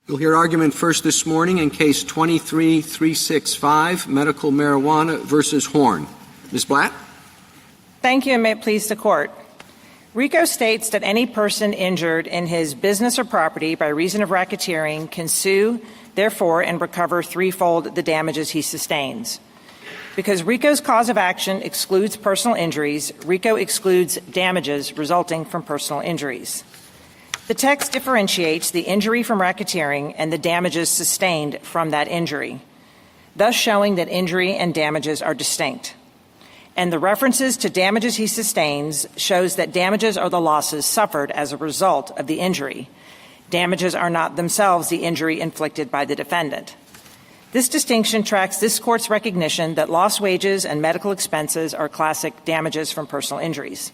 You'll hear argument first this morning in Case 23-365, Medical Marijuana versus Horn. Ms. Blatt? Thank you, and may it please the Court. RICO states that any person injured in his business or property by reason of racketeering can sue, therefore, and recover threefold the damages he sustains. Because RICO's cause of action excludes personal injuries, RICO excludes damages resulting from personal injuries. The text differentiates the injury from racketeering and the damages sustained from that injury, thus showing that injury and damages are distinct. And the references to damages he sustains shows that damages are the losses suffered as a result of the injury. Damages are not themselves the injury inflicted by the defendant. This distinction tracks this Court's recognition that lost wages and medical expenses are classic damages from personal injuries.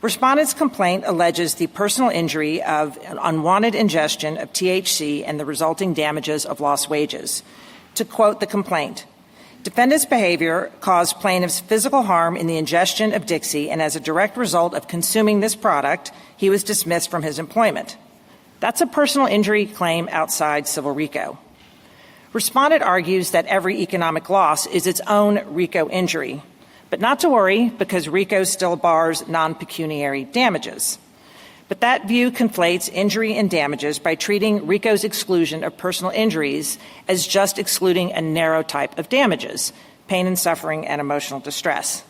Respondent's complaint alleges the personal injury of an unwanted ingestion of THC and the resulting damages of lost wages. To quote the complaint, defendant's behavior caused plaintiff's physical harm in the ingestion of Dixie, and as a direct result of consuming this product, he was dismissed from his employment. That's a personal injury claim outside civil RICO. Respondent argues that every economic loss is its own RICO injury. But not to worry, because RICO still bars non-pecuniary damages. But that view conflates injury and damages by treating RICO's exclusion of personal injuries as just excluding a narrow type of damages, pain and suffering and emotional distress.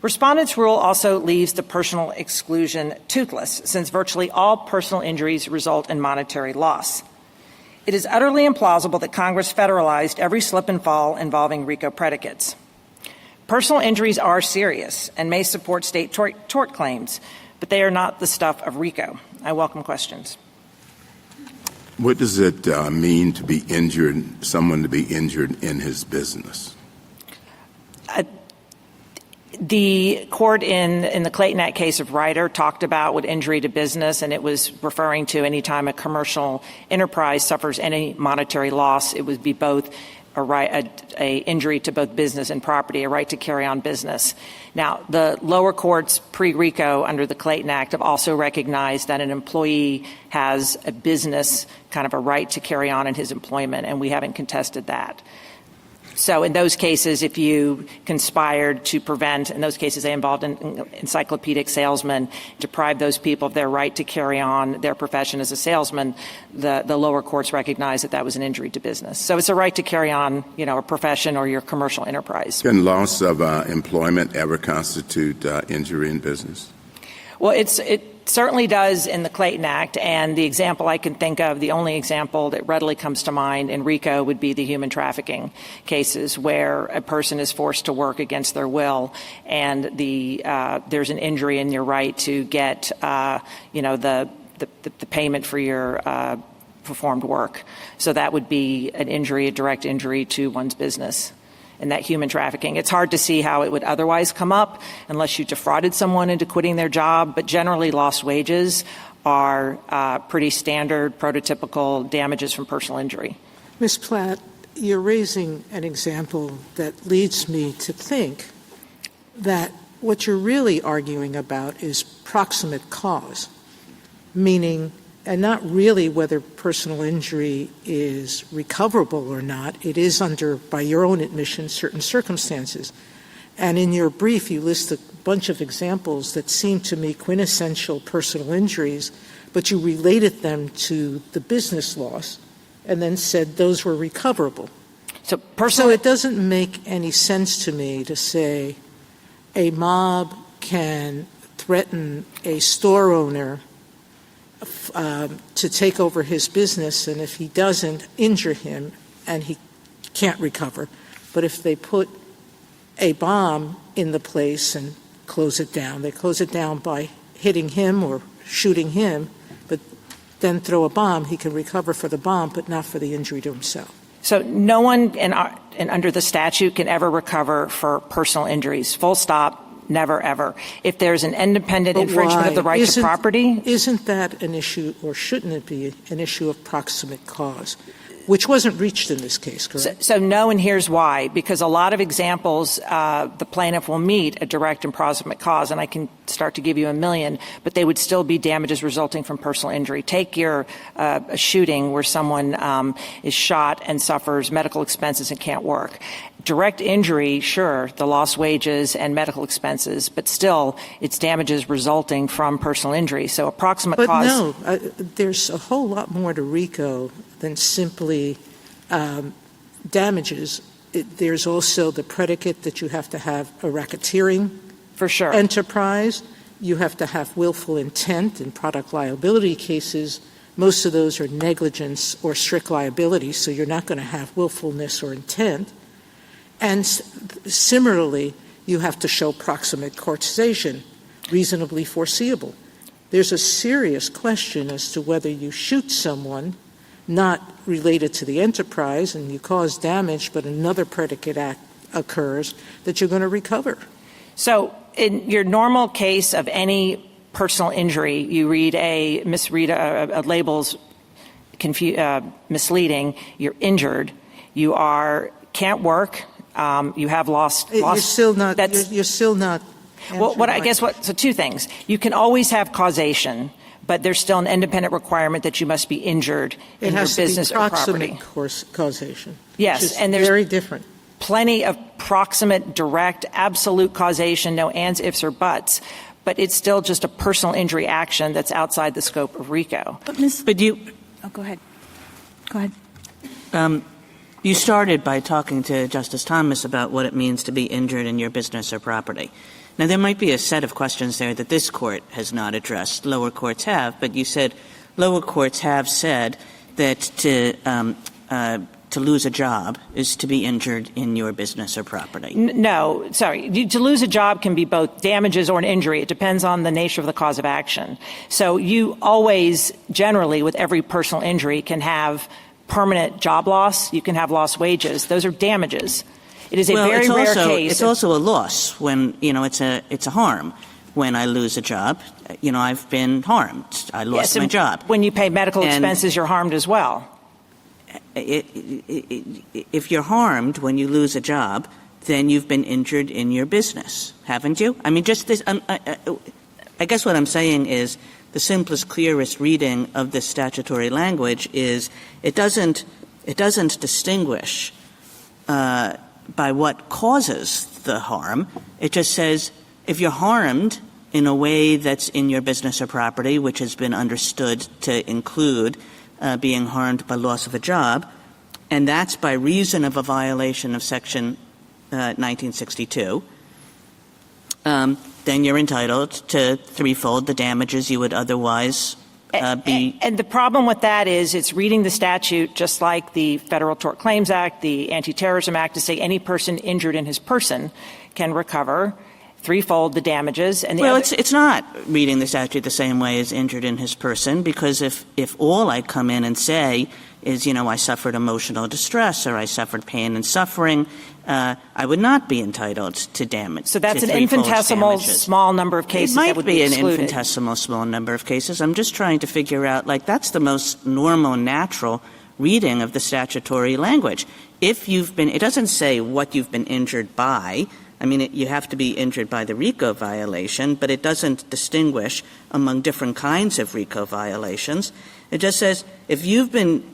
Respondent's rule also leaves the personal exclusion toothless, since virtually all personal injuries result in monetary loss. It is utterly implausible that Congress federalized every slip and fall involving RICO predicates. Personal injuries are serious and may support state tort claims, but they are not the stuff of RICO. I welcome questions. What does it mean to be injured, someone to be injured in his business? The court in the Clayton Act case of Ryder talked about what injury to business, and it was referring to any time a commercial enterprise suffers any monetary loss, it would be both a injury to both business and property, a right to carry on business. Now, the lower courts pre-RICO under the Clayton Act have also recognized that an employee has a business kind of a right to carry on in his employment, and we haven't contested that. So in those cases, if you conspired to prevent, in those cases they involved an encyclopedic salesman, deprive those people of their right to carry on their profession as a salesman, the lower courts recognize that that was an injury to business. So it's a right to carry on, a profession or your commercial enterprise. Can loss of employment ever constitute injury in business? Well, it certainly does in the Clayton Act, and the example I can think of, the only example that readily comes to mind in RICO would be the human trafficking cases where a person is forced to work against their will, and there's an injury in your right to get the payment for your performed work. So that would be an injury, a direct injury to one's business. And that human trafficking. It's hard to see how it would otherwise come up unless you defrauded someone into quitting their job, but generally lost wages are pretty standard, prototypical damages from personal injury. Ms. Platt, you're raising an example that leads me to think that what you're really arguing about is proximate cause, meaning and not really whether personal injury is recoverable or not. It is under, by your own admission, certain circumstances. And in your brief, you list a bunch of examples that seem to me quintessential personal injuries, but you related them to the business loss and then said those were recoverable. So it doesn't make any sense to me to say a mob can threaten a store owner to take over his business, and if he doesn't, injure him, and he can't recover. But if they put a bomb in the place and close it down, they close it down by hitting him or shooting him, but then throw a bomb, he can recover for the bomb, but not for the injury to himself. So no one and under the statute can ever recover for personal injuries. Full stop. Never, ever. If there's an independent infringement of the right to property. Isn't that an issue, or shouldn't it be an issue of proximate cause? which wasn't reached in this case, correct? So no, and here's why. Because a lot of examples, the plaintiff will meet a direct and proximate cause, and I can start to give you a million, but they would still be damages resulting from personal injury. Take your a shooting where someone is shot and suffers medical expenses and can't work. Direct injury, sure, the lost wages and medical expenses, but still it's damages resulting from personal injury. So approximate But cause. no, there's a whole lot more to RICO than simply damages. There's also the predicate that you have to have a racketeering For sure. enterprise. You have to have willful intent in product liability cases. Most of those are negligence or strict liability, so you're not going to have willfulness or intent. And similarly, you have to show proximate causation, reasonably foreseeable. There's a serious question as to whether you shoot someone not related to the enterprise and you cause damage, but another predicate act occurs that you're going to recover. So in your normal case of any personal injury, you misread a label's misleading, you're injured, you can't work, you have lost. You're still not. You're still not. Well, so two things. You can always have causation, but there's still an independent requirement that you must be injured in your business or property. It has to be proximate causation. Yes, which is and there's very different. Plenty of proximate, direct, absolute causation, no ands, ifs, or buts. But it's still just a personal injury action that's outside the scope of RICO. But go ahead. Go ahead. You started by talking to Justice Thomas about what it means to be injured in your business or property. Now, there might be a set of questions there that this court has not addressed. Lower courts have, but you said lower courts have said that to lose a job is to be injured in your business or property. No, sorry. To lose a job can be both damages or an injury. It depends on the nature of the cause of action. So you always, generally, with every personal injury, can have permanent job loss. You can have lost wages. Those are damages. It is a very rare case. It's also a loss when, it's a harm. When I lose a job, I've been harmed. I lost my job. When you pay medical expenses, you're harmed as well. If you're harmed when you lose a job, then you've been injured in your business, haven't you? I mean, just this. I guess what I'm saying is the simplest, clearest reading of this statutory language is it doesn't distinguish by what causes the harm. It just says if you're harmed in a way that's in your business or property, which has been understood to include being harmed by loss of a job, and that's by reason of a violation of Section 1962, then you're entitled to threefold the damages you would otherwise be. And the problem with that is it's reading the statute just like the Federal Tort Claims Act, the Anti-Terrorism Act, to say any person injured in his person can recover threefold the damages. And it's not reading the statute the same way as injured in his person, because if all I come in and say is, I suffered emotional distress or I suffered pain and suffering, I would not be entitled to damage. So that's an infinitesimal small number of cases. It might that would be an excluded. infinitesimal small number of cases. I'm just trying to figure out, that's the most normal, natural reading of the statutory language. It doesn't say what you've been injured by. I mean, you have to be injured by the RICO violation, but it doesn't distinguish among different kinds of RICO violations. It just says if you've been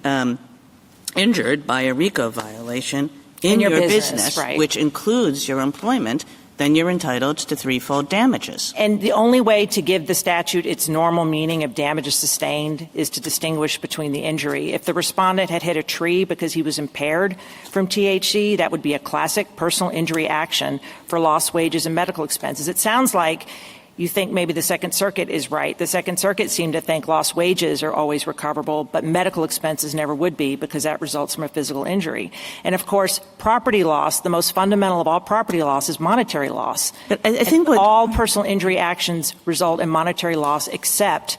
injured by a RICO violation in your business, right, which includes your employment, then you're entitled to threefold damages. And the only way to give the statute its normal meaning of damages sustained is to distinguish between the injury. If the respondent had hit a tree because he was impaired from THC, that would be a classic personal injury action for lost wages and medical expenses. It sounds like you think maybe the Second Circuit is right. The Second Circuit seemed to think lost wages are always recoverable, but medical expenses never would be because that results from a physical injury. And, of course, property loss, the most fundamental of all property loss, is monetary loss. But I think all personal injury actions result in monetary loss except,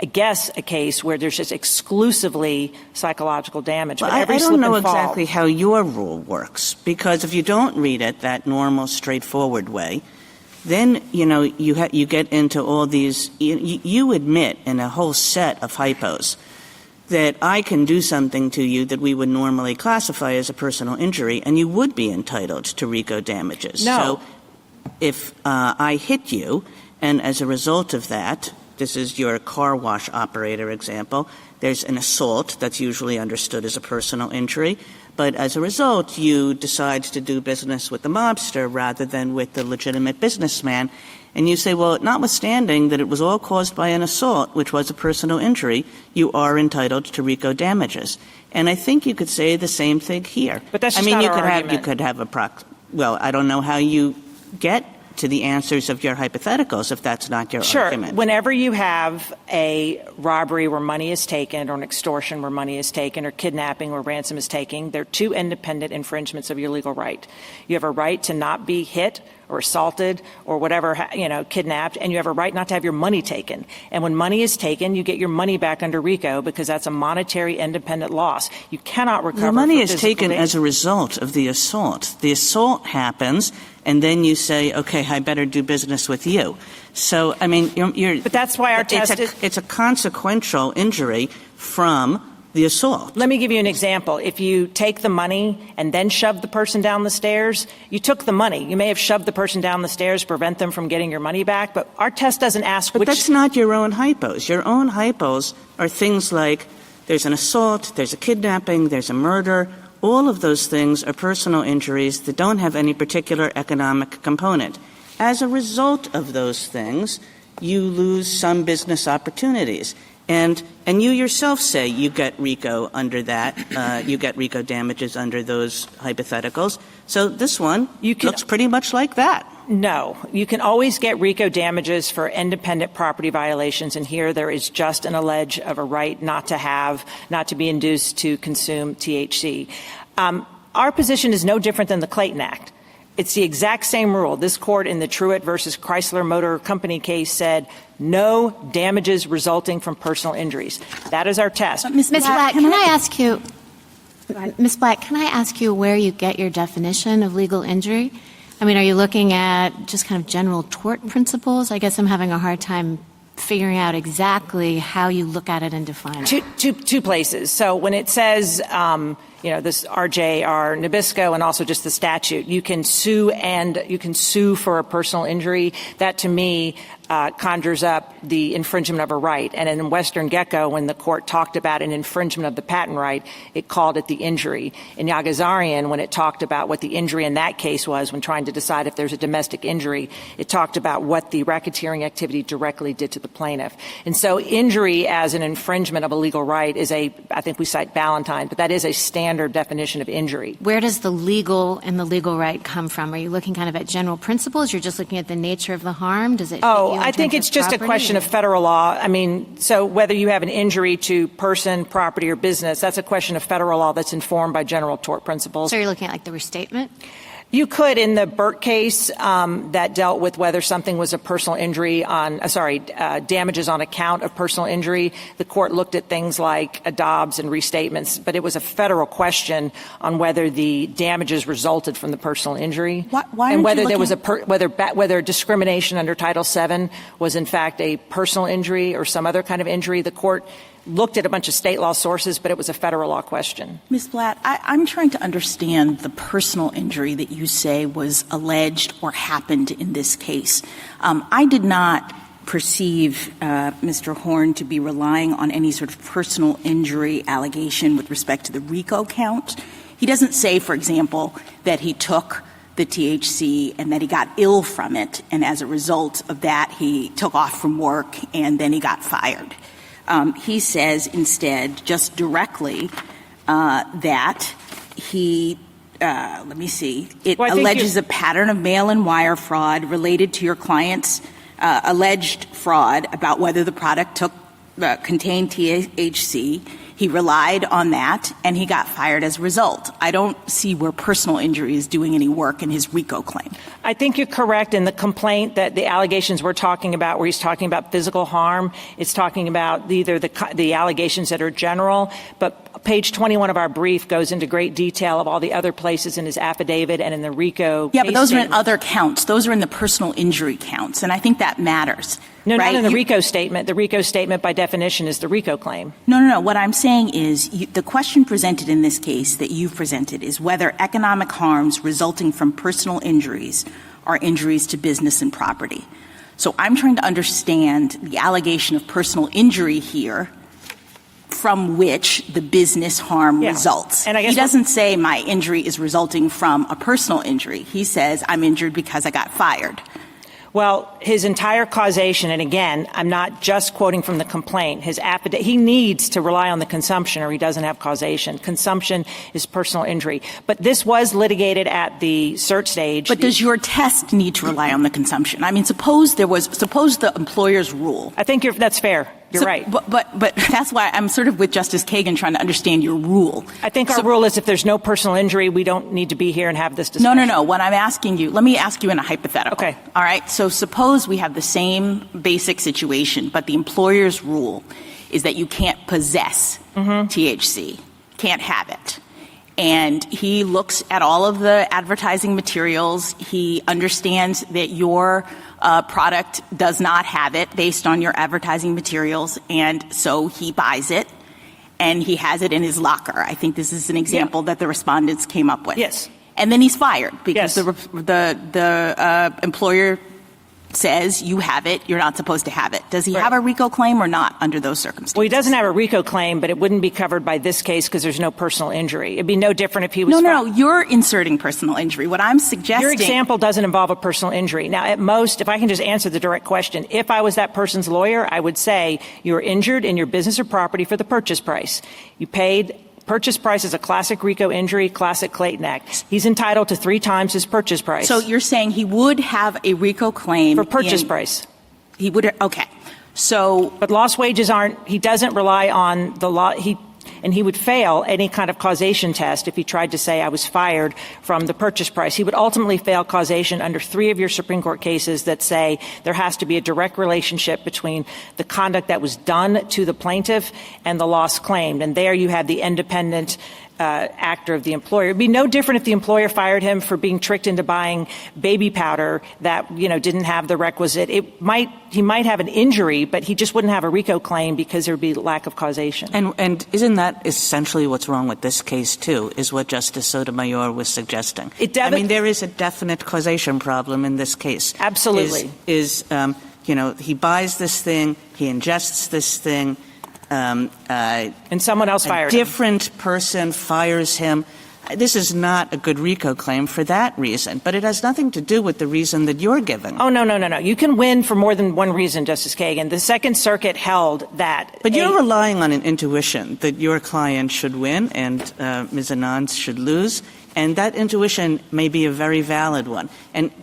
I guess, a case where there's just exclusively psychological damage. Well, but every I don't slip know and fall, exactly how your rule works, because if you don't read it that normal, straightforward way, then, you get into all these, you admit in a whole set of hypos that I can do something to you that we would normally classify as a personal injury, and you would be entitled to RICO damages. No. So if I hit you, and as a result of that, this is your car wash operator example, there's an assault that's usually understood as a personal injury, but as a result, you decide to do business with the mobster rather than with the legitimate businessman, and you say, well, notwithstanding that it was all caused by an assault, which was a personal injury, you are entitled to RICO damages. And I think you could say the same thing here. But that's just not our argument. You could have well, I don't know how you get to the answers of your hypotheticals if that's not your argument. Sure. Whenever you have a robbery where money is taken, or an extortion where money is taken, or kidnapping where ransom is taken, they're two independent infringements of your legal right. You have a right to not be hit or assaulted or whatever, kidnapped, and you have a right not to have your money taken. And when money is taken, you get your money back under RICO because that's a monetary independent loss. You cannot recover. The money is taken as a result of the assault. The assault happens, and then you say, okay, I better do business with you. So, I mean, But that's why our test it's a consequential injury from the assault. Let me give you an example. If you take the money and then shove the person down the stairs, you took the money. You may have shoved the person down the stairs to prevent them from getting your money back, but our test doesn't ask But that's not your own hypos. Your own hypos are things like there's an assault, there's a kidnapping, there's a murder. All of those things are personal injuries that don't have any particular economic component. As a result of those things, you lose some business opportunities. And you yourself say you get RICO under that. You get RICO damages under those hypotheticals. So this one looks pretty much like that. No. You can always get RICO damages for independent property violations, and here there is just an allege of a right not to be induced to consume THC. Our position is no different than the Clayton Act. It's the exact same rule. This court in the Truett versus Chrysler Motor Company case said no damages resulting from personal injuries. That is our test. Ms. Black, can I ask you, Ms. Black, can I ask you where you get your definition of legal injury? I mean, are you looking at just kind of general tort principles? I guess I'm having a hard time figuring out exactly how you look at it and define it. Two places. So when it says, this RJR Nabisco and also just the statute, you can sue for a personal injury. That to me conjures up the infringement of a right. And in Western Gecko, when the court talked about an infringement of the patent right, it called it the injury. In Yagazarian, when it talked about what the injury in that case was when trying to decide if there's a domestic injury, it talked about what the racketeering activity directly did to the plaintiff. And so injury as an infringement of a legal right is I think we cite Ballantyne, but that is a standard definition of injury. Where does the legal and the legal right come from? Are you looking kind of at general principles? You're just looking at the nature of the harm? Does it? I think it's just a question of federal law. I mean, so whether you have an injury to person, property, or business, that's a question of federal law that's informed by general tort principles. So you're looking at like the restatement? You could, in the Burt case that dealt with whether something was a personal injury damages on account of personal injury, the court looked at things like adobs and restatements, but it was a federal question on whether the damages resulted from the personal injury. Why and whether there was whether discrimination under Title VII was in fact a personal injury or some other kind of injury. The court looked at a bunch of state law sources, but it was a federal law question. Ms. Blatt, I'm trying to understand the personal injury that you say was alleged or happened in this case. I did not perceive Mr. Horn to be relying on any sort of personal injury allegation with respect to the RICO count. He doesn't say, for example, that he took the THC and that he got ill from it, and as a result of that, he took off from work and then he got fired. He says instead, just directly, that he, it alleges a pattern of mail-in wire fraud related to your client's alleged fraud about whether the product contained THC. He relied on that, and he got fired as a result. I don't see where personal injury is doing any work in his RICO claim. I think you're correct in the complaint that the allegations we're talking about, where he's talking about physical harm, it's talking about either the allegations that are general, but page 21 of our brief goes into great detail of all the other places in his affidavit and in the RICO Yeah, but those statement. are in other counts. Those are in the personal injury counts, and I think that matters. No, right? not in the RICO statement. The RICO statement, by definition, is the RICO claim. No. What I'm saying is the question presented in this case that you've presented is whether economic harms resulting from personal injuries are injuries to business and property. So I'm trying to understand the allegation of personal injury here from which the business harm results. And I guess he doesn't say my injury is resulting from a personal injury. He says I'm injured because I got fired. Well, his entire causation, and again, I'm not just quoting from the complaint, his affidavit, he needs to rely on the consumption or he doesn't have causation. Consumption is personal injury. But this was litigated at the cert stage. But does your test need to rely on the consumption? I mean, suppose the employer's rule. I think that's fair. You're right. But that's why I'm sort of with Justice Kagan trying to understand your rule. I think our rule is if there's no personal injury, we don't need to be here and have this discussion. No. What I'm asking you, let me ask you in a hypothetical. Okay. All right. So suppose we have the same basic situation, but the employer's rule is that you can't possess THC, can't have it. And he looks at all of the advertising materials. He understands that your product does not have it based on your advertising materials, and so he buys it, and he has it in his locker. I think this is an example that the respondents came up with. Yes. And then he's fired because Yes. the employer says you have it, you're not supposed to have it. Does he have a RICO claim or not under those circumstances? Well, he doesn't have a RICO claim, but it wouldn't be covered by this case because there's no personal injury. It'd be no different if he was No, you're inserting personal injury. What I'm suggesting... Your example doesn't involve a personal injury. Now, at most, if I can just answer the direct question, if I was that person's lawyer, I would say you were injured in your business or property for the purchase price. You paid... Purchase price is a classic RICO injury, classic Clayton Act. He's entitled to 3 times his purchase price. So you're saying he would have a RICO claim for purchase price. He would. Okay. So, but lost wages aren't. He doesn't rely on the law. And he would fail any kind of causation test if he tried to say I was fired from the purchase price. He would ultimately fail causation under 3 of your Supreme Court cases that say there has to be a direct relationship between the conduct that was done to the plaintiff and the loss claimed. And there you have the independent actor of the employer. It'd be no different if the employer fired him for being tricked into buying baby powder that, didn't have the requisite. He might have an injury, but he just wouldn't have a RICO claim because there would be lack of causation. And isn't that essentially what's wrong with this case, too, is what Justice Sotomayor was suggesting? There is a definite causation problem in this case. Absolutely. He buys this thing, he ingests this thing, and someone else fired him. A different person fires him. This is not a good RICO claim for that reason, but it has nothing to do with the reason that you're giving. Oh, no. You can win for more than one reason, Justice Kagan. The Second Circuit held that. But you're relying on an intuition that your client should win and Ms. Anand should lose, and that intuition may be a very valid one.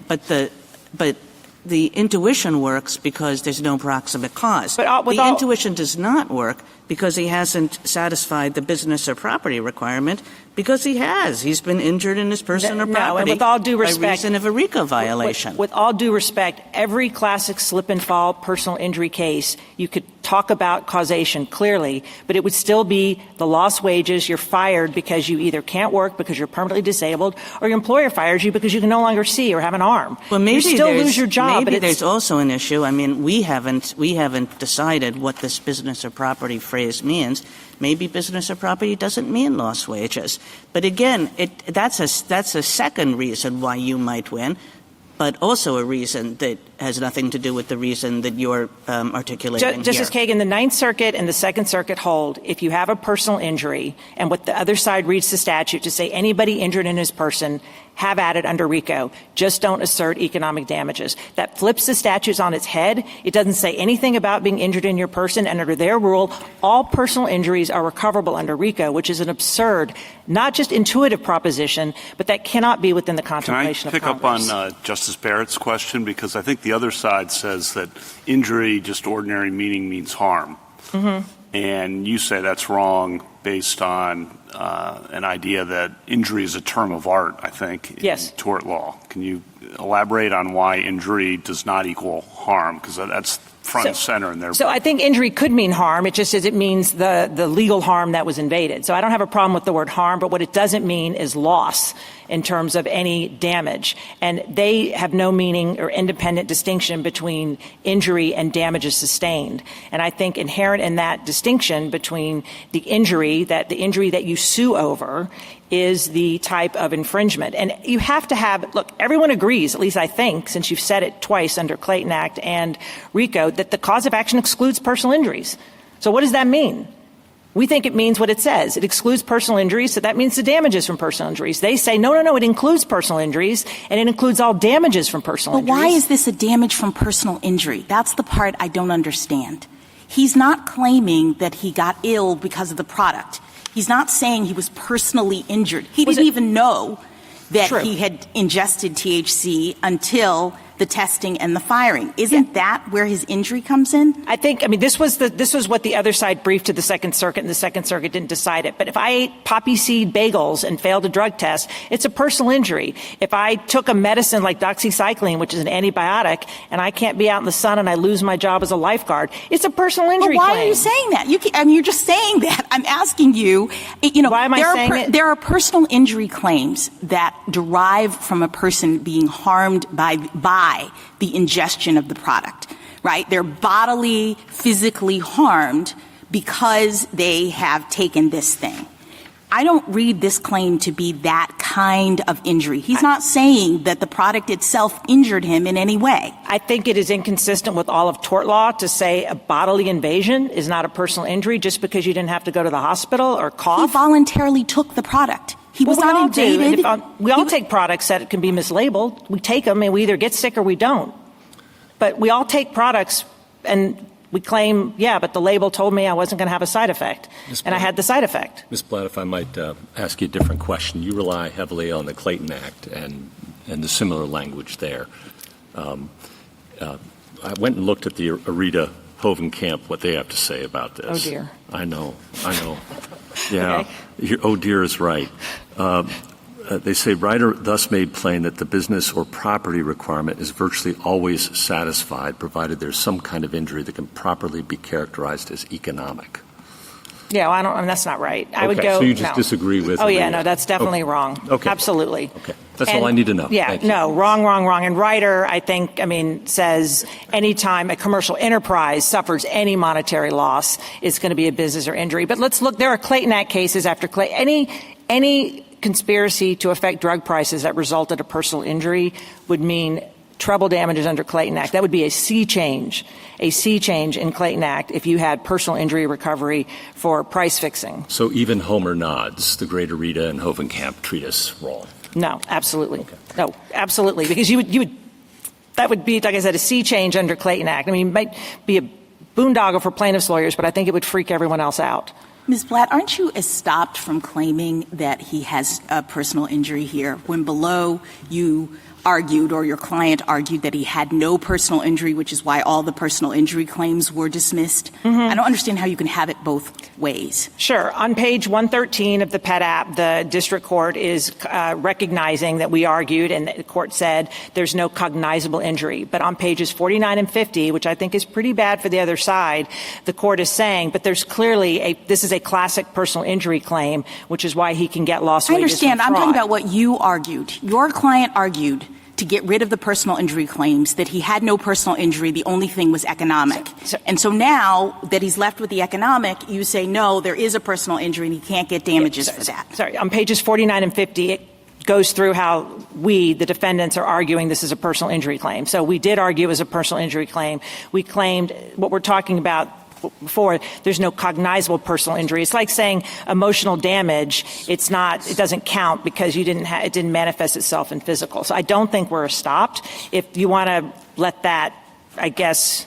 But the intuition works because there's no proximate cause. The intuition does not work because he hasn't satisfied the business or property requirement because he has. He's been injured in his person or property and with all due respect, by reason of a RICO violation. With all due respect, every classic slip and fall personal injury case, you could talk about causation clearly, but it would still be the lost wages. You're fired because you either can't work because you're permanently disabled, or your employer fires you because you can no longer see or have an arm. Well, maybe you still lose your job. Maybe there's also an issue. I mean, we haven't decided what this business or property phrase means. Maybe business or property doesn't mean lost wages. But again, that's a second reason why you might win, but also a reason that has nothing to do with the reason that you're articulating Justice Kagan, the Ninth Circuit and the Second Circuit hold if you have a personal injury and what the other side reads the statute to say anybody injured in his person, have at it under RICO. Just don't assert economic damages. That flips the statutes on its head. It doesn't say anything about being injured in your person, and under their rule, all personal injuries are recoverable under RICO, which is an absurd, not just intuitive proposition, but that cannot be within the contemplation of Congress. Can I pick up on Justice Barrett's question? Because I think the other side says that injury, just ordinary meaning, means harm. Mm-hmm. And you say that's wrong based on an idea that injury is a term of art, I think, in tort law. Can you elaborate on why injury does not equal harm? Because that's front and center in there. So I think injury could mean harm. It just is, it means the legal harm that was invaded. So I don't have a problem with the word harm, but what it doesn't mean is loss in terms of any damage. And they have no meaning or independent distinction between injury and damages sustained. And I think inherent in that distinction between the injury that you sue over is the type of infringement. And you have to have, look, everyone agrees, at least I think, since you've said it twice under Clayton Act and RICO, that the cause of action excludes personal injuries. So what does that mean? We think it means what it says. It excludes personal injuries, so that means the damages from personal injuries. They say, no, it includes personal injuries, and it includes all damages from personal injuries. But why is this a damage from personal injury? That's the part I don't understand. He's not claiming that he got ill because of the product. He's not saying he was personally injured. He didn't even know that he had ingested THC until the testing and the firing. Isn't that where his injury comes in? I think, this was what the other side briefed to the Second Circuit, and the Second Circuit didn't decide it. But if I ate poppy seed bagels and failed a drug test, it's a personal injury. If I took a medicine like doxycycline, which is an antibiotic, and I can't be out in the sun and I lose my job as a lifeguard, it's a personal injury claim. Why are you saying that? You're just saying that. I'm asking you, why am I saying it? There are personal injury claims that derive from a person being harmed by the ingestion of the product, right? They're bodily, physically harmed because they have taken this thing. I don't read this claim to be that kind of injury. He's not saying that the product itself injured him in any way. I think it is inconsistent with all of tort law to say a bodily invasion is not a personal injury just because you didn't have to go to the hospital or cough. He voluntarily took the product. He was not invaded. We all take products that can be mislabeled. We take them and we either get sick or we don't. But we all take products and we claim, but the label told me I wasn't going to have a side effect. And I had the side effect. Ms. Blatt, if I might ask you a different question. You rely heavily on the Clayton Act and the similar language there. I went and looked at the Arita Hovenkamp, what they have to say about this. Oh, dear. I know. Yeah. Okay. Oh, dear is right. They say, Ryder thus made plain that the business or property requirement is virtually always satisfied, provided there's some kind of injury that can properly be characterized as economic. Yeah, that's not right. I would go. So you just disagree with? Oh, yeah, no, that's definitely wrong. Okay. Absolutely. Okay. That's all I need to know. Yeah, no, wrong. And Ryder, I think, says anytime a commercial enterprise suffers any monetary loss, it's going to be a business or injury. But let's look. There are Clayton Act cases after Clayton. Any conspiracy to affect drug prices that resulted in personal injury would mean treble damages under Clayton Act. That would be a sea change in Clayton Act if you had personal injury recovery for price fixing. So even Homer nods, the great Arita and Hovenkamp treat us wrong. No, absolutely. Okay. No, absolutely. Because you would that would be, like I said, a sea change under Clayton Act. It might be a boondoggle for plaintiffs' lawyers, but I think it would freak everyone else out. Ms. Blatt, aren't you stopped from claiming that he has a personal injury here when below you argued, or your client argued, that he had no personal injury, which is why all the personal injury claims were dismissed? Mm-hmm. I don't understand how you can have it both ways. Sure. On page 113 of the PET app, the district court is recognizing that we argued, and the court said there's no cognizable injury. But on pages 49 and 50, which I think is pretty bad for the other side, the court is saying, but there's clearly this is a classic personal injury claim, which is why he can get lost wages. I understand. I'm talking about what you argued. Your client argued to get rid of the personal injury claims, that he had no personal injury, the only thing was economic. And so now that he's left with the economic, you say, no, there is a personal injury and he can't get damages for that. Sorry, on pages 49 and 50, it goes through how we, the defendants, are arguing this is a personal injury claim. So we did argue it was a personal injury claim. We claimed what we're talking about before, there's no cognizable personal injury. It's like saying emotional damage. It doesn't count because it didn't manifest itself in physical. So I don't think we're stopped. If you want to let that, I guess,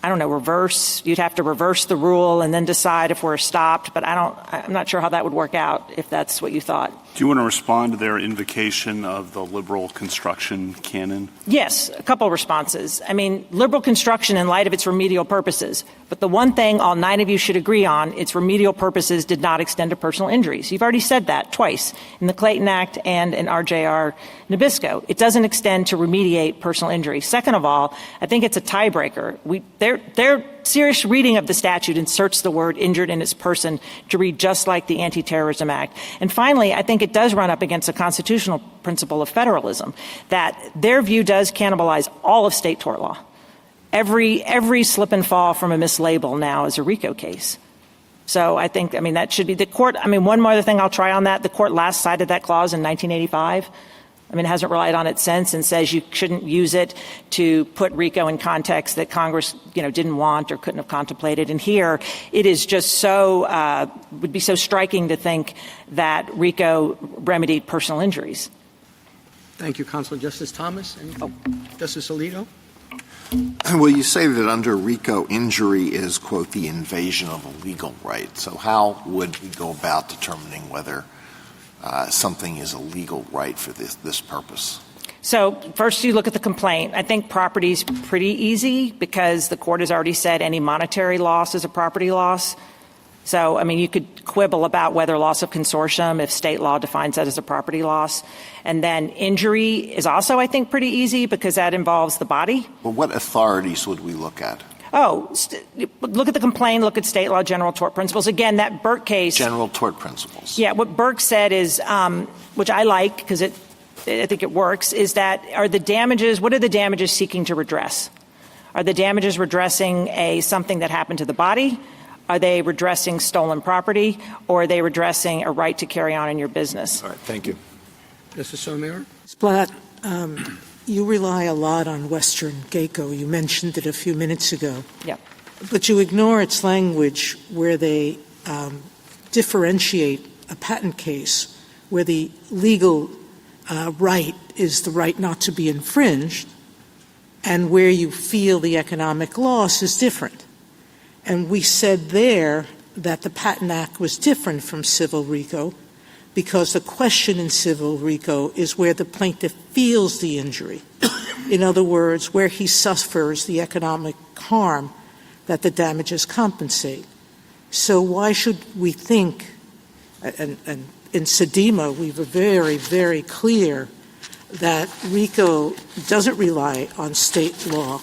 reverse, you'd have to reverse the rule and then decide if we're stopped. But I'm not sure how that would work out if that's what you thought. Do you want to respond to their invocation of the liberal construction canon? Yes, a couple of responses. I mean, liberal construction in light of its remedial purposes. But the one thing all 9 of you should agree on, its remedial purposes did not extend to personal injuries. You've already said that twice, in the Clayton Act and in RJR Nabisco. It doesn't extend to remediate personal injury. Second of all, I think it's a tiebreaker. Their serious reading of the statute inserts the word injured in its person to read just like the Anti-Terrorism Act. And finally, I think it does run up against a constitutional principle of federalism, that their view does cannibalize all of state tort law. Every slip and fall from a mislabel now is a RICO case. So I think, that should be the court. One more other thing I'll try on that. The court last cited that clause in 1985. It hasn't relied on it since and says you shouldn't use it to put RICO in context that Congress, didn't want or couldn't have contemplated. And here it is just would be so striking to think that RICO remedied personal injuries. Thank you, Counsel. Justice Thomas and Justice Alito. Well, you say that under RICO, injury is, quote, the invasion of a legal right. So how would we go about determining whether something is a legal right for this purpose? So first you look at the complaint. I think property is pretty easy because the court has already said any monetary loss is a property loss. So, you could quibble about whether loss of consortium, if state law defines that as a property loss. And then injury is also, I think, pretty easy because that involves the body. Well, what authorities would we look at? Look at the complaint, look at state law, general tort principles. Again, that Burke case. General tort principles. Yeah, what Burke said is, which I like because I think it works, is that what are the damages seeking to redress? Are the damages redressing something that happened to the body? Are they redressing stolen property, or are they redressing a right to carry on in your business? All right, thank you. Justice Sotomayor? Ms. Blatt, you rely a lot on Western GEICO. You mentioned it a few minutes ago. Yeah. But you ignore its language where they differentiate a patent case where the legal right is the right not to be infringed, and where you feel the economic loss is different. And we said there that the Patent Act was different from civil RICO because the question in civil RICO is where the plaintiff feels the injury. In other words, where he suffers the economic harm that the damages compensate. So why should we think, and in Sedema we were very, very clear that RICO doesn't rely on state law,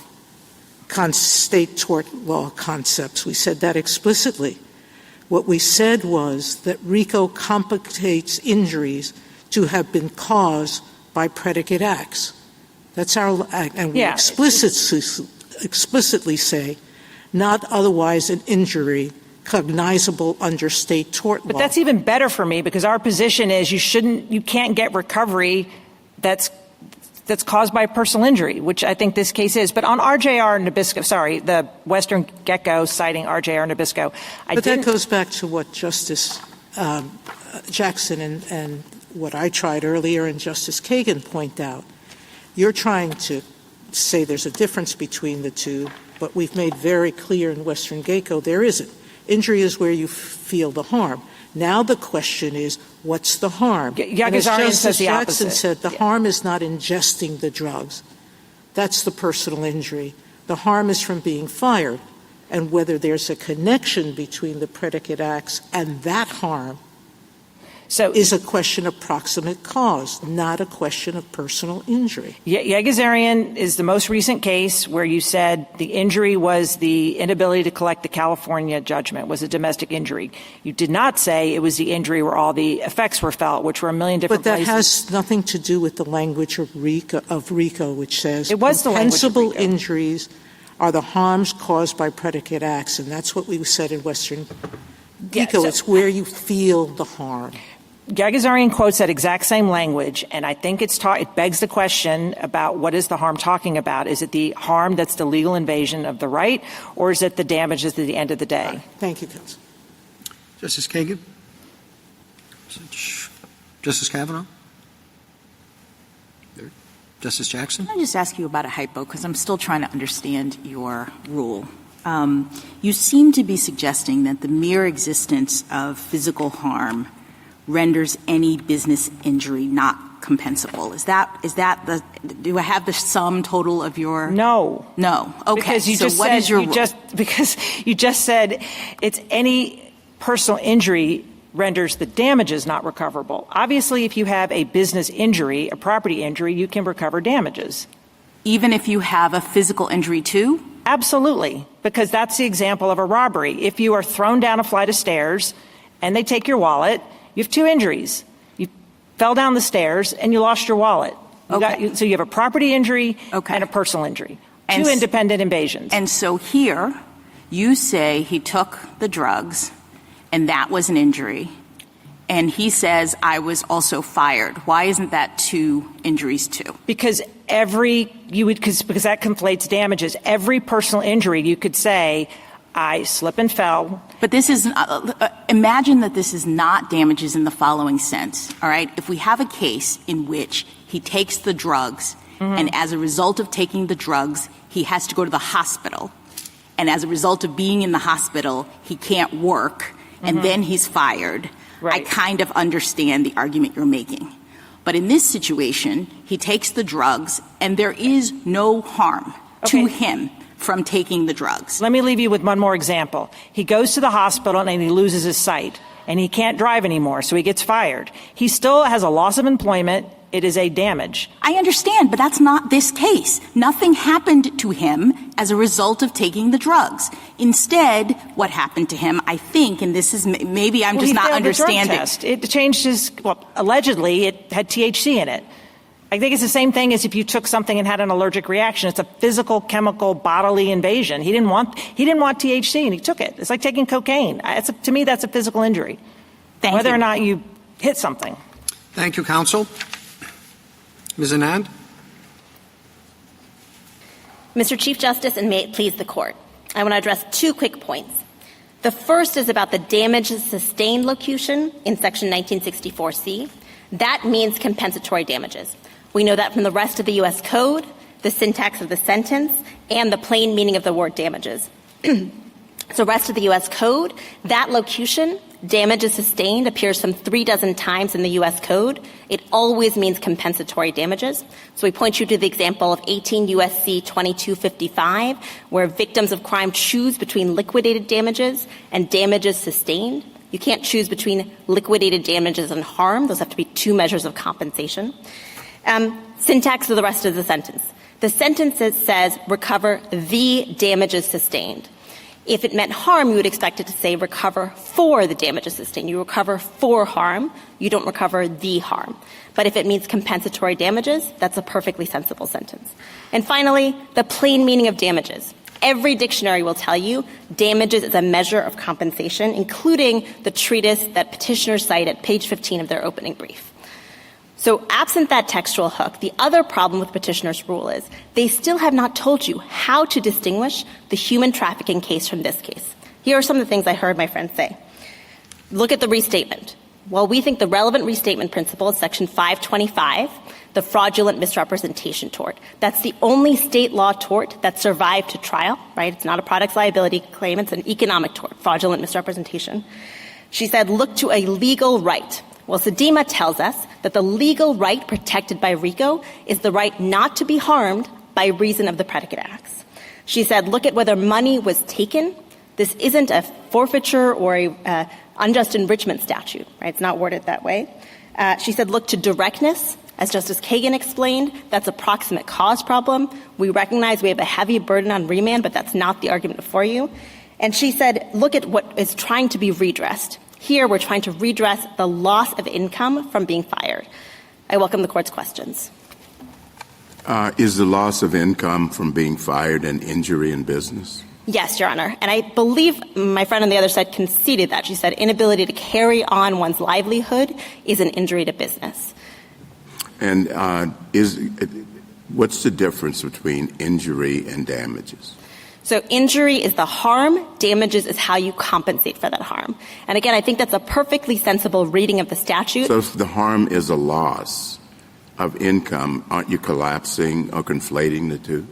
state tort law concepts. We said that explicitly. What we said was that RICO compensates injuries to have been caused by predicate acts. That's our act, and we explicitly say not otherwise an injury cognizable under state tort law. But that's even better for me because our position is you can't get recovery that's caused by personal injury, which I think this case is. But on RJR Nabisco, the Western GEICO citing RJR Nabisco, that goes back to what Justice Jackson and what I tried earlier and Justice Kagan point out. You're trying to say there's a difference between the two, but we've made very clear in Western GEICO there isn't. Injury is where you feel the harm. Now the question is, what's the harm? And as Justice Jackson said, the harm is not ingesting the drugs. That's the personal injury. The harm is from being fired. And whether there's a connection between the predicate acts and that harm is a question of proximate cause, not a question of personal injury. Yegazarian is the most recent case where you said the injury was the inability to collect the California judgment, was a domestic injury. You did not say it was the injury where all the effects were felt, which were a million different places. But that has nothing to do with the language of RICO, which says it was compensable injuries are the harms caused by predicate acts, and that's what we said in Western GEICO. It's where you feel the harm. Yegazarian quotes that exact same language, and I think it begs the question about what is the harm talking about. Is it the harm that's the legal invasion of the right, or is it the damages at the end of the day? Thank you, Counsel. Justice Kagan? Justice Kavanaugh? Justice Jackson? Can I just ask you about a hypo, because I'm still trying to understand your rule. You seem to be suggesting that the mere existence of physical harm renders any business injury not compensable. Do I have the sum total of your? No. No. Okay. Because you so just what said, is your because you just said it's any personal injury renders the damages not recoverable. Obviously, if you have a business injury, a property injury, you can recover damages. Even if you have a physical injury too? Absolutely, because that's the example of a robbery. If you are thrown down a flight of stairs and they take your wallet, you have two injuries. You fell down the stairs and you lost your wallet. So you have a property injury and a personal injury. Two independent invasions. And so here, you say he took the drugs and that was an injury. And he says, I was also fired. Why isn't that two injuries too? Because because that conflates damages. Every personal injury, you could say, I slip and fell. But this is, imagine that this is not damages in the following sense, all right? If we have a case in which he takes the drugs, and as a result of taking the drugs, he has to go to the hospital. And as a result of being in the hospital, he can't work, and then he's fired. Right. I kind of understand the argument you're making. But in this situation, he takes the drugs, and there is no harm to him from taking the drugs. Let me leave you with one more example. He goes to the hospital, and he loses his sight, and he can't drive anymore, so he gets fired. He still has a loss of employment. It is a damage. I understand, but that's not this case. Nothing happened to him as a result of taking the drugs. Instead, what happened to him, I think, and this is maybe I'm just not understanding. The drug test. It changed allegedly it had THC in it. I think it's the same thing as if you took something and had an allergic reaction. It's a physical, chemical, bodily invasion. He didn't want THC and he took it. It's like taking cocaine. To me, that's a physical injury. Whether or not you hit something. Thank you, counsel. Ms. Anand? Mr. Chief Justice, and may it please the Court, I want to address two quick points. The first is about the damages sustained locution in Section 1964C. That means compensatory damages. We know that from the rest of the U.S. Code, the syntax of the sentence, and the plain meaning of the word damages. So rest of the U.S. Code, that locution, damages sustained, appears some 36 times in the U.S. Code. It always means compensatory damages. So we point you to the example of 18 U.S.C. 2255, where victims of crime choose between liquidated damages and damages sustained. You can't choose between liquidated damages and harm. Those have to be two measures of compensation. Syntax of the rest of the sentence. The sentence says recover the damages sustained. If it meant harm, you would expect it to say recover for the damages sustained. You recover for harm. You don't recover the harm. But if it means compensatory damages, that's a perfectly sensible sentence. And finally, the plain meaning of damages. Every dictionary will tell you damages is a measure of compensation, including the treatise that petitioners cite at page 15 of their opening brief. So absent that textual hook, the other problem with petitioners' rule is they still have not told you how to distinguish the human trafficking case from this case. Here are some of the things I heard my friend say. Look at the restatement. Well, we think the relevant restatement principle is Section 525, the fraudulent misrepresentation tort. That's the only state law tort that survived to trial, right? It's not a products liability claim. It's an economic tort, fraudulent misrepresentation. She said, look to a legal right. Well, Sedema tells us that the legal right protected by RICO is the right not to be harmed by reason of the predicate acts. She said, look at whether money was taken. This isn't a forfeiture or a unjust enrichment statute, right? It's not worded that way. She said, look to directness. As Justice Kagan explained, that's a proximate cause problem. We recognize we have a heavy burden on remand, but that's not the argument before you. And she said, look at what is trying to be redressed. Here, we're trying to redress the loss of income from being fired. I welcome the Court's questions. Is the loss of income from being fired an injury in business? Yes, Your Honor. And I believe my friend on the other side conceded that. She said inability to carry on one's livelihood is an injury to business. And what's the difference between injury and damages? So injury is the harm. Damages is how you compensate for that harm. And again, I think that's a perfectly sensible reading of the statute. So if the harm is a loss of income, aren't you collapsing or conflating the two?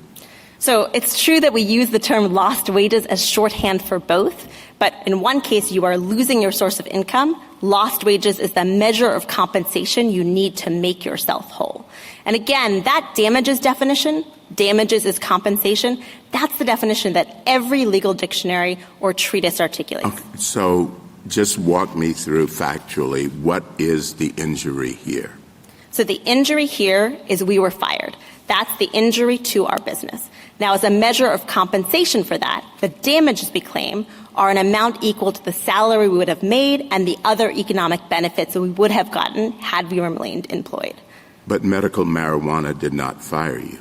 So it's true that we use the term lost wages as shorthand for both. But in one case, you are losing your source of income. lost wages is the measure of compensation you need to make yourself whole. And again, that damages definition, damages is compensation, that's the definition that every legal dictionary or treatise articulates. Okay. So just walk me through factually, what is the injury here? So the injury here is we were fired. That's the injury to our business. Now, as a measure of compensation for that, the damages we claim are an amount equal to the salary we would have made and the other economic benefits that we would have gotten had we remained employed. But medical marijuana did not fire you.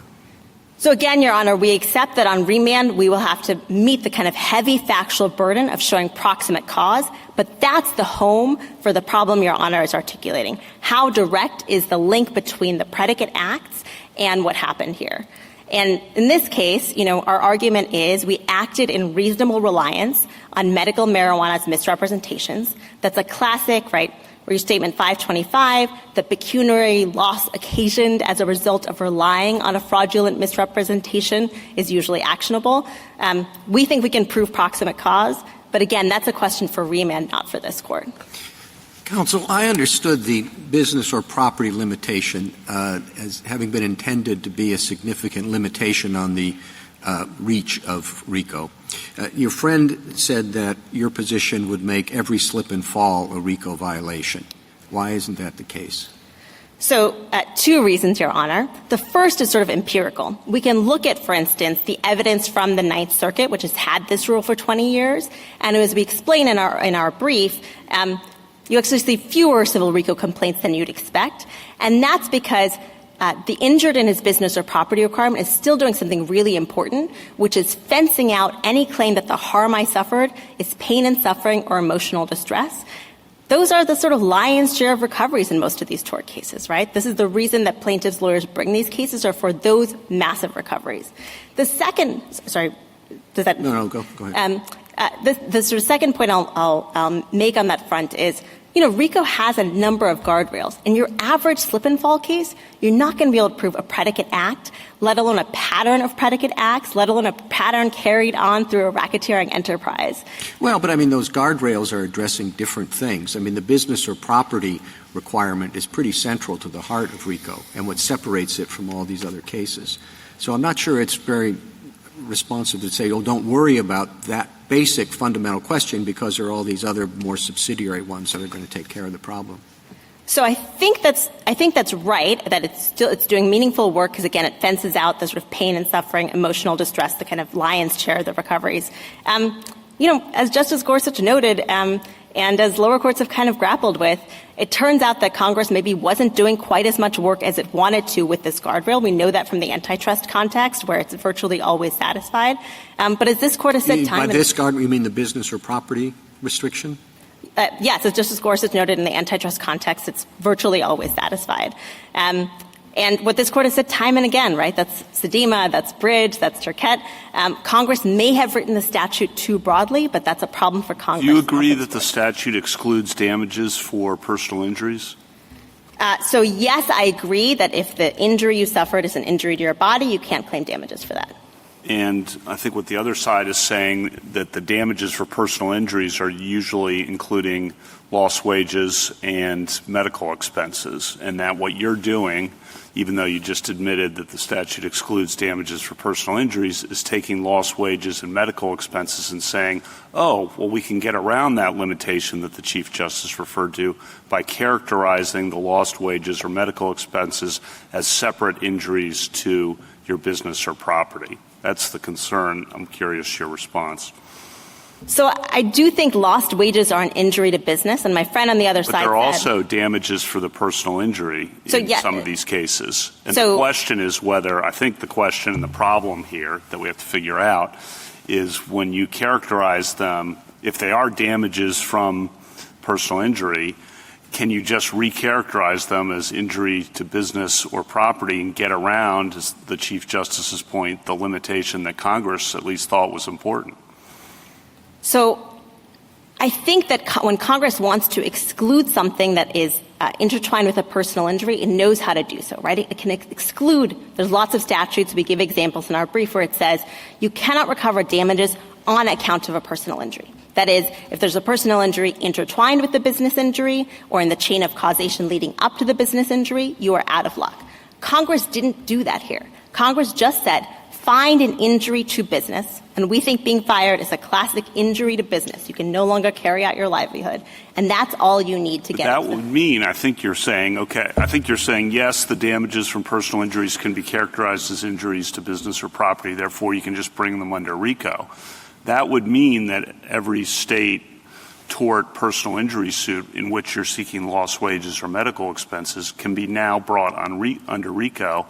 So again, Your Honor, we accept that on remand we will have to meet the kind of heavy factual burden of showing proximate cause, but that's the home for the problem Your Honor is articulating. How direct is the link between the predicate acts and what happened here? And in this case, our argument is we acted in reasonable reliance on medical marijuana's misrepresentations. That's a classic, right? Restatement 525, the pecuniary loss occasioned as a result of relying on a fraudulent misrepresentation is usually actionable. We think we can prove proximate cause, but again, that's a question for remand, not for this court. Counsel, I understood the business or property limitation as having been intended to be a significant limitation on the reach of RICO. Your friend said that your position would make every slip and fall a RICO violation. Why isn't that the case? So, two reasons, Your Honor. The first is sort of empirical. We can look at, for instance, the evidence from the Ninth Circuit, which has had this rule for 20 years, and as we explain in our brief, you actually see fewer civil RICO complaints than you'd expect, and that's because the injured in his business or property requirement is still doing something really important, which is fencing out any claim that the harm I suffered is pain and suffering or emotional distress. Those are the sort of lion's share of recoveries in most of these tort cases, right? This is the reason that plaintiffs' lawyers bring these cases, are for those massive recoveries. The second, sorry, does that? No, go ahead. The sort of second point I'll make on that front is, RICO has a number of guardrails. In your average slip and fall case, you're not going to be able to prove a predicate act, let alone a pattern of predicate acts, let alone a pattern carried on through a racketeering enterprise. Well, but those guardrails are addressing different things. The business or property requirement is pretty central to the heart of RICO and what separates it from all these other cases. So I'm not sure it's very responsive to say, don't worry about that basic fundamental question because there are all these other more subsidiary ones that are going to take care of the problem. So I think that's right, that it's doing meaningful work because, again, it fences out the sort of pain and suffering, emotional distress, the kind of lion's share of the recoveries. As Justice Gorsuch noted, and as lower courts have kind of grappled with, it turns out that Congress maybe wasn't doing quite as much work as it wanted to with this guardrail. We know that from the antitrust context, where it's virtually always satisfied. But as this court has said time... By this guardrail, you mean the business or property restriction? Yes, as Justice Gorsuch noted in the antitrust context, it's virtually always satisfied. And what this court has said time and again, right, that's Sedema, that's Bridge, that's Turquette. Congress may have written the statute too broadly, but that's a problem for Congress. Do you agree that the statute excludes damages for personal injuries? So, yes, I agree that if the injury you suffered is an injury to your body, you can't claim damages for that. And I think what the other side is saying, that the damages for personal injuries are usually including lost wages and medical expenses, and that what you're doing, even though you just admitted that the statute excludes damages for personal injuries, is taking lost wages and medical expenses and saying, we can get around that limitation that the Chief Justice referred to by characterizing the lost wages or medical expenses as separate injuries to your business or property. That's the concern. I'm curious your response. So I do think lost wages are an injury to business, and my friend on the other side said... But there are also damages for the personal injury in some of these cases. And the question is whether, I think the question and the problem here that we have to figure out is when you characterize them, if they are damages from personal injury, can you just recharacterize them as injury to business or property and get around, as the Chief Justice's point, the limitation that Congress at least thought was important? So I think that when Congress wants to exclude something that is intertwined with a personal injury, it knows how to do so, right? It can exclude. There's lots of statutes. We give examples in our brief where it says you cannot recover damages on account of a personal injury. That is, if there's a personal injury intertwined with the business injury or in the chain of causation leading up to the business injury, you are out of luck. Congress didn't do that here. Congress just said, find an injury to business, and we think being fired is a classic injury to business. You can no longer carry out your livelihood, and that's all you need to get. That would mean, I think you're saying, yes, the damages from personal injuries can be characterized as injuries to business or property, therefore you can just bring them under RICO. That would mean that every state tort personal injury suit in which you're seeking lost wages or medical expenses can be now brought on under RICO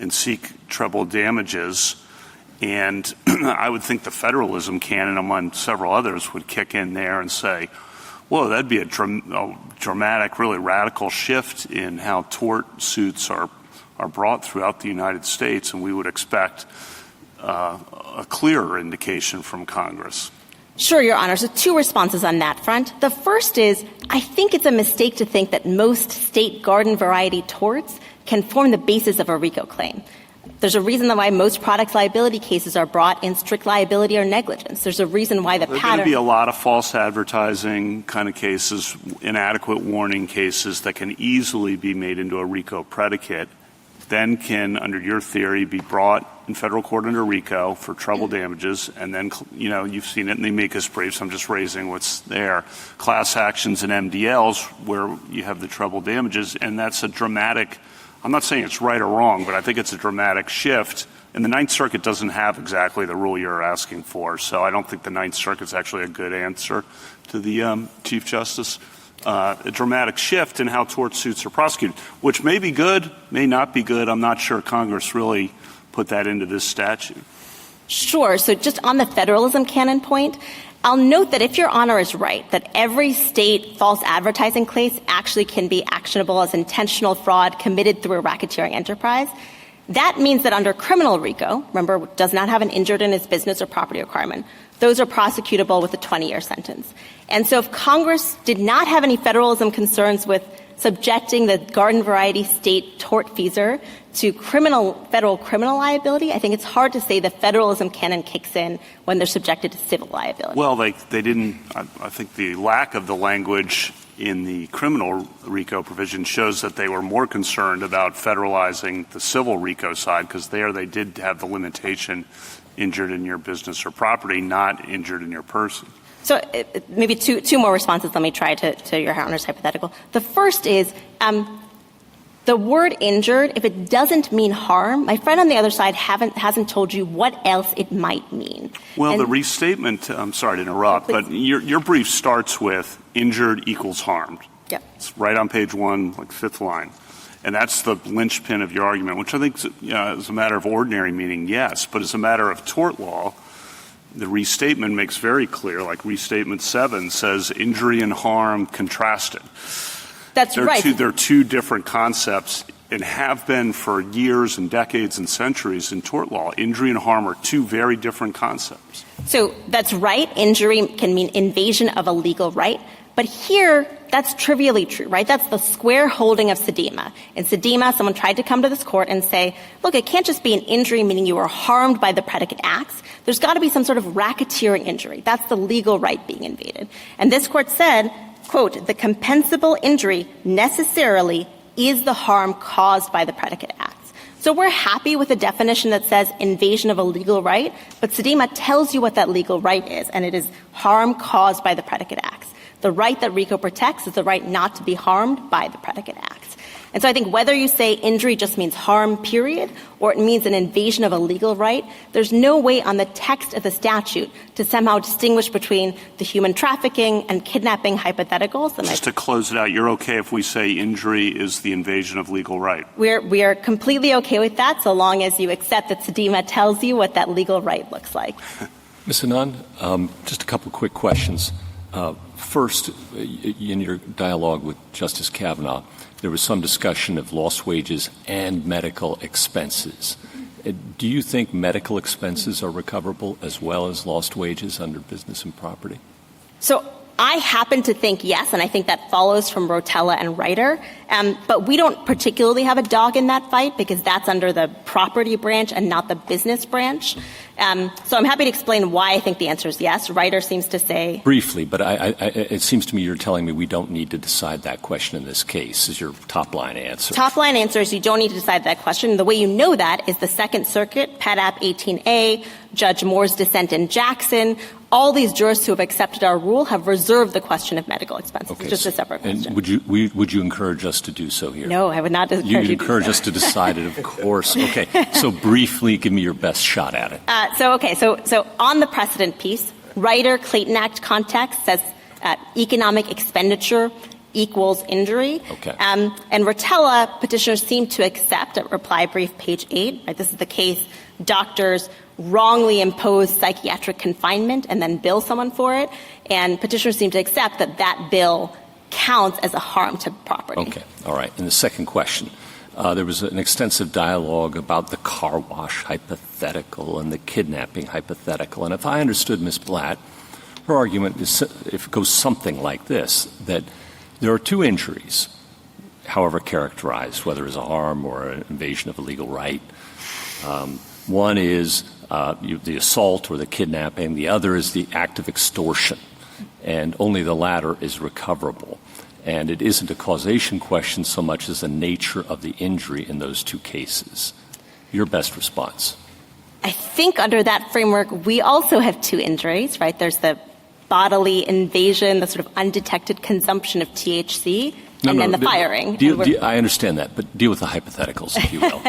and seek treble damages. And I would think the federalism canon, among several others, would kick in there and say, whoa, that'd be a dramatic, really radical shift in how tort suits are brought throughout the United States, and we would expect a clearer indication from Congress. Sure, Your Honor. So 2 responses on that front. The first is, I think it's a mistake to think that most state garden variety torts can form the basis of a RICO claim. There's a reason why most product liability cases are brought in strict liability or negligence. There's a reason why There's going to be a lot of false advertising kind of cases, inadequate warning cases that can easily be made into a RICO predicate, then can, under your theory, be brought in federal court under RICO for treble damages, and then, you've seen it in the amicus briefs. I'm just raising what's there. Class actions and MDLs where you have the treble damages, and that's a dramatic, I'm not saying it's right or wrong, but I think it's a dramatic shift. And the Ninth Circuit doesn't have exactly the rule you're asking for, so I don't think the Ninth Circuit's actually a good answer to the Chief Justice. A dramatic shift in how tort suits are prosecuted, which may be good, may not be good. I'm not sure Congress really put that into this statute. Sure. So just on the federalism canon point, I'll note that if Your Honor is right, that every state false advertising case actually can be actionable as intentional fraud committed through a racketeering enterprise, that means that under criminal RICO, remember, does not have an injured in its business or property requirement, those are prosecutable with a 20-year sentence. And so if Congress did not have any federalism concerns with subjecting the garden variety state tortfeasor to federal criminal liability, I think it's hard to say the federalism canon kicks in when they're subjected to civil liability. Well, they didn't. I think the lack of the language in the criminal RICO provision shows that they were more concerned about federalizing the civil RICO side, because there they did have the limitation injured in your business or property, not injured in your person. So maybe two more responses. Let me try to Your Honor's hypothetical. The first is the word injured, if it doesn't mean harm, my friend on the other side hasn't told you what else it might mean. Well, the restatement, I'm sorry to interrupt, but your brief starts with injured equals harmed. Yep. It's right on page 1, like 5th line. And that's the linchpin of your argument, which I think is a matter of ordinary meaning, yes, but as a matter of tort law, the restatement makes very clear, like Restatement 7 says, injury and harm contrasted. That's right. They're 2 different concepts and have been for years and decades and centuries in tort law. Injury and harm are 2 very different concepts. So that's right. Injury can mean invasion of a legal right. But here, that's trivially true, right? That's the square holding of Sedema. In Sedema, someone tried to come to this court and say, look, it can't just be an injury, meaning you were harmed by the predicate acts. There's got to be some sort of racketeering injury. That's the legal right being invaded. And this court said, quote, the compensable injury necessarily is the harm caused by the predicate acts. So we're happy with a definition that says invasion of a legal right, but Sedema tells you what that legal right is, and it is harm caused by the predicate acts. The right that RICO protects is the right not to be harmed by the predicate acts. And so I think whether you say injury just means harm, period, or it means an invasion of a legal right, there's no way on the text of the statute to somehow distinguish between the human trafficking and kidnapping hypotheticals. Just to close it out, you're okay if we say injury is the invasion of legal right? We are completely okay with that, so long as you accept that Sedema tells you what that legal right looks like. Ms. Anand, just a couple quick questions. First, in your dialogue with Justice Kavanaugh, there was some discussion of lost wages and medical expenses. Do you think medical expenses are recoverable as well as lost wages under business and property? So I happen to think yes, and I think that follows from Rotella and Ryder. But we don't particularly have a dog in that fight because that's under the property branch and not the business branch. So I'm happy to explain why I think the answer is yes. Ryder seems to say... Briefly, but it seems to me you're telling me we don't need to decide that question in this case is your top-line answer. Top-line answer is you don't need to decide that question. The way you know that is the Second Circuit, Pet App 18A, Judge Moore's dissent in Jackson. All these jurists who have accepted our rule have reserved the question of medical expenses. Okay, it's just a separate question. And would you encourage us to do so here? No, I would not encourage you to do so. You'd encourage us to decide it, of course. Okay. So briefly, give me your best shot at it. So on the precedent piece, Ryder Clayton Act context says economic expenditure equals injury. Okay. And Rotella, petitioners seem to accept at reply brief page 8. Right, this is the case doctors wrongly impose psychiatric confinement and then bill someone for it. And petitioners seem to accept that that bill counts as a harm to property. Okay. All right. And the second question. There was an extensive dialogue about the car wash hypothetical and the kidnapping hypothetical. And if I understood Ms. Blatt, her argument is, if it goes something like this, that there are two injuries, however characterized, whether as a harm or an invasion of a legal right. One is the assault or the kidnapping. The other is the act of extortion. And only the latter is recoverable. And it isn't a causation question so much as the nature of the injury in those two cases. Your best response. I think under that framework, we also have two injuries, right? There's the bodily invasion, the sort of undetected consumption of THC, and then the firing. I understand that, but deal with the hypotheticals, if you will.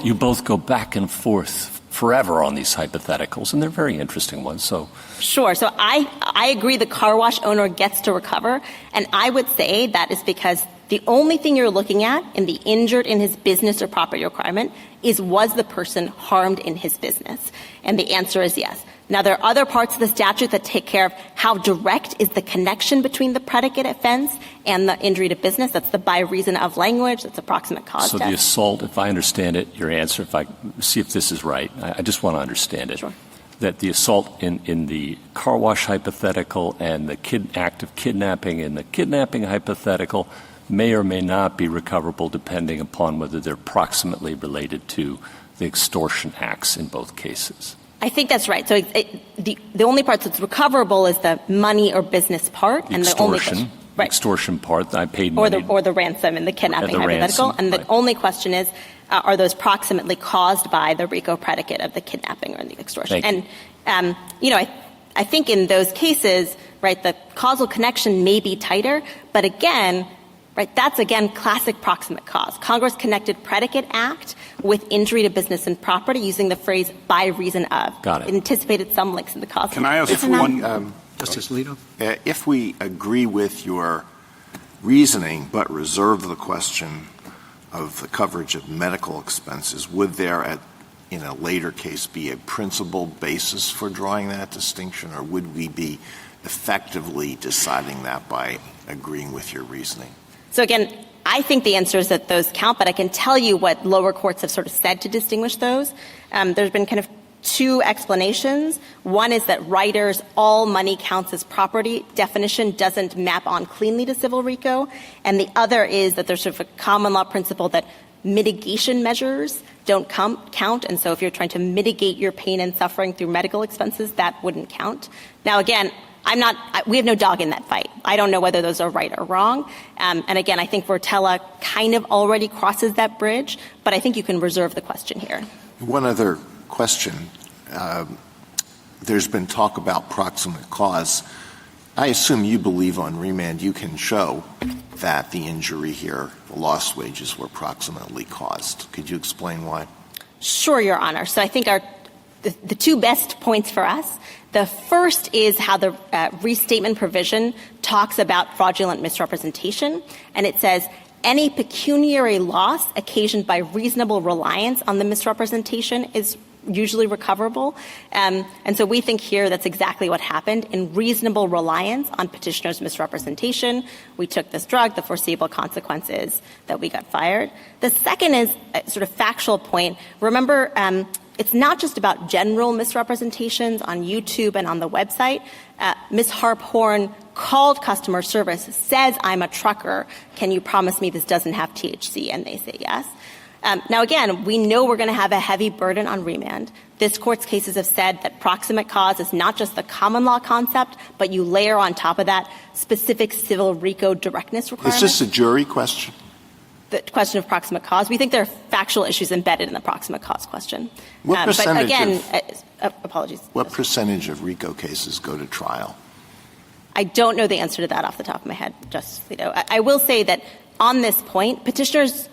You both go back and forth forever on these hypotheticals, and they're very interesting ones. So sure. So I agree the car wash owner gets to recover, and I would say that is because the only thing you're looking at in the injured in his business or property requirement is was the person harmed in his business? And the answer is yes. Now, there are other parts of the statute that take care of how direct is the connection between the predicate offense and the injury to business. That's the by reason of language. That's approximate cause test. So the assault, if I understand it, your answer, if I see if this is right, I just want to understand it. Sure. That the assault in the car wash hypothetical and the act of kidnapping in the kidnapping hypothetical may or may not be recoverable depending upon whether they're proximately related to the extortion acts in both cases. I think that's right. So the only part that's recoverable is the money or business part. The and extortion, the only right. extortion part, I paid money. Or the ransom in the kidnapping hypothetical. Ransom, and the right. only question is, are those proximately caused by the RICO predicate of the kidnapping or the extortion? Thank and, I think in those cases, right, the causal connection may be tighter, but again, right, that's, again, classic proximate cause. Congress connected predicate act with injury to business and property using the phrase by reason of. Got it. It anticipated some links in the cause. Can I ask one? Justice Alito? If we agree with your reasoning but reserve the question of the coverage of medical expenses, would there, in a later case, be a principled basis for drawing that distinction, or would we be effectively deciding that by agreeing with your reasoning? So again, I think the answer is that those count, but I can tell you what lower courts have sort of said to distinguish those. There's been kind of two explanations. One is that Ryder's all money counts as property definition doesn't map on cleanly to civil RICO. And the other is that there's sort of a common law principle that mitigation measures don't count. And so if you're trying to mitigate your pain and suffering through medical expenses, that wouldn't count. Now, again, we have no dog in that fight. I don't know whether those are right or wrong. And again, I think Rotella kind of already crosses that bridge, but I think you can reserve the question here. One other question. There's been talk about proximate cause. I assume you believe on remand you can show that the injury here, the lost wages, were proximately caused. Could you explain why? Sure, Your Honor. So I think the two best points for us, the first is how the restatement provision talks about fraudulent misrepresentation. And it says, any pecuniary loss occasioned by reasonable reliance on the misrepresentation is usually recoverable. And so we think here that's exactly what happened. In reasonable reliance on petitioner's misrepresentation, we took this drug, the foreseeable consequences that we got fired. The second is a sort of factual point. Remember, it's not just about general misrepresentations on YouTube and on the website. Ms. Harp-Horn called customer service, says, I'm a trucker. Can you promise me this doesn't have THC? And they say yes. Now, again, we know we're going to have a heavy burden on remand. This Court's cases have said that proximate cause is not just the common law concept, but you layer on top of that specific civil RICO directness requirements. Is this a jury question? The question of proximate cause. We think there are factual issues embedded in the proximate cause question. What percentage but again, apologies. What percentage of RICO cases go to trial? I don't know the answer to that off the top of my head, Justice Alito. I will say that on this point, petitioners'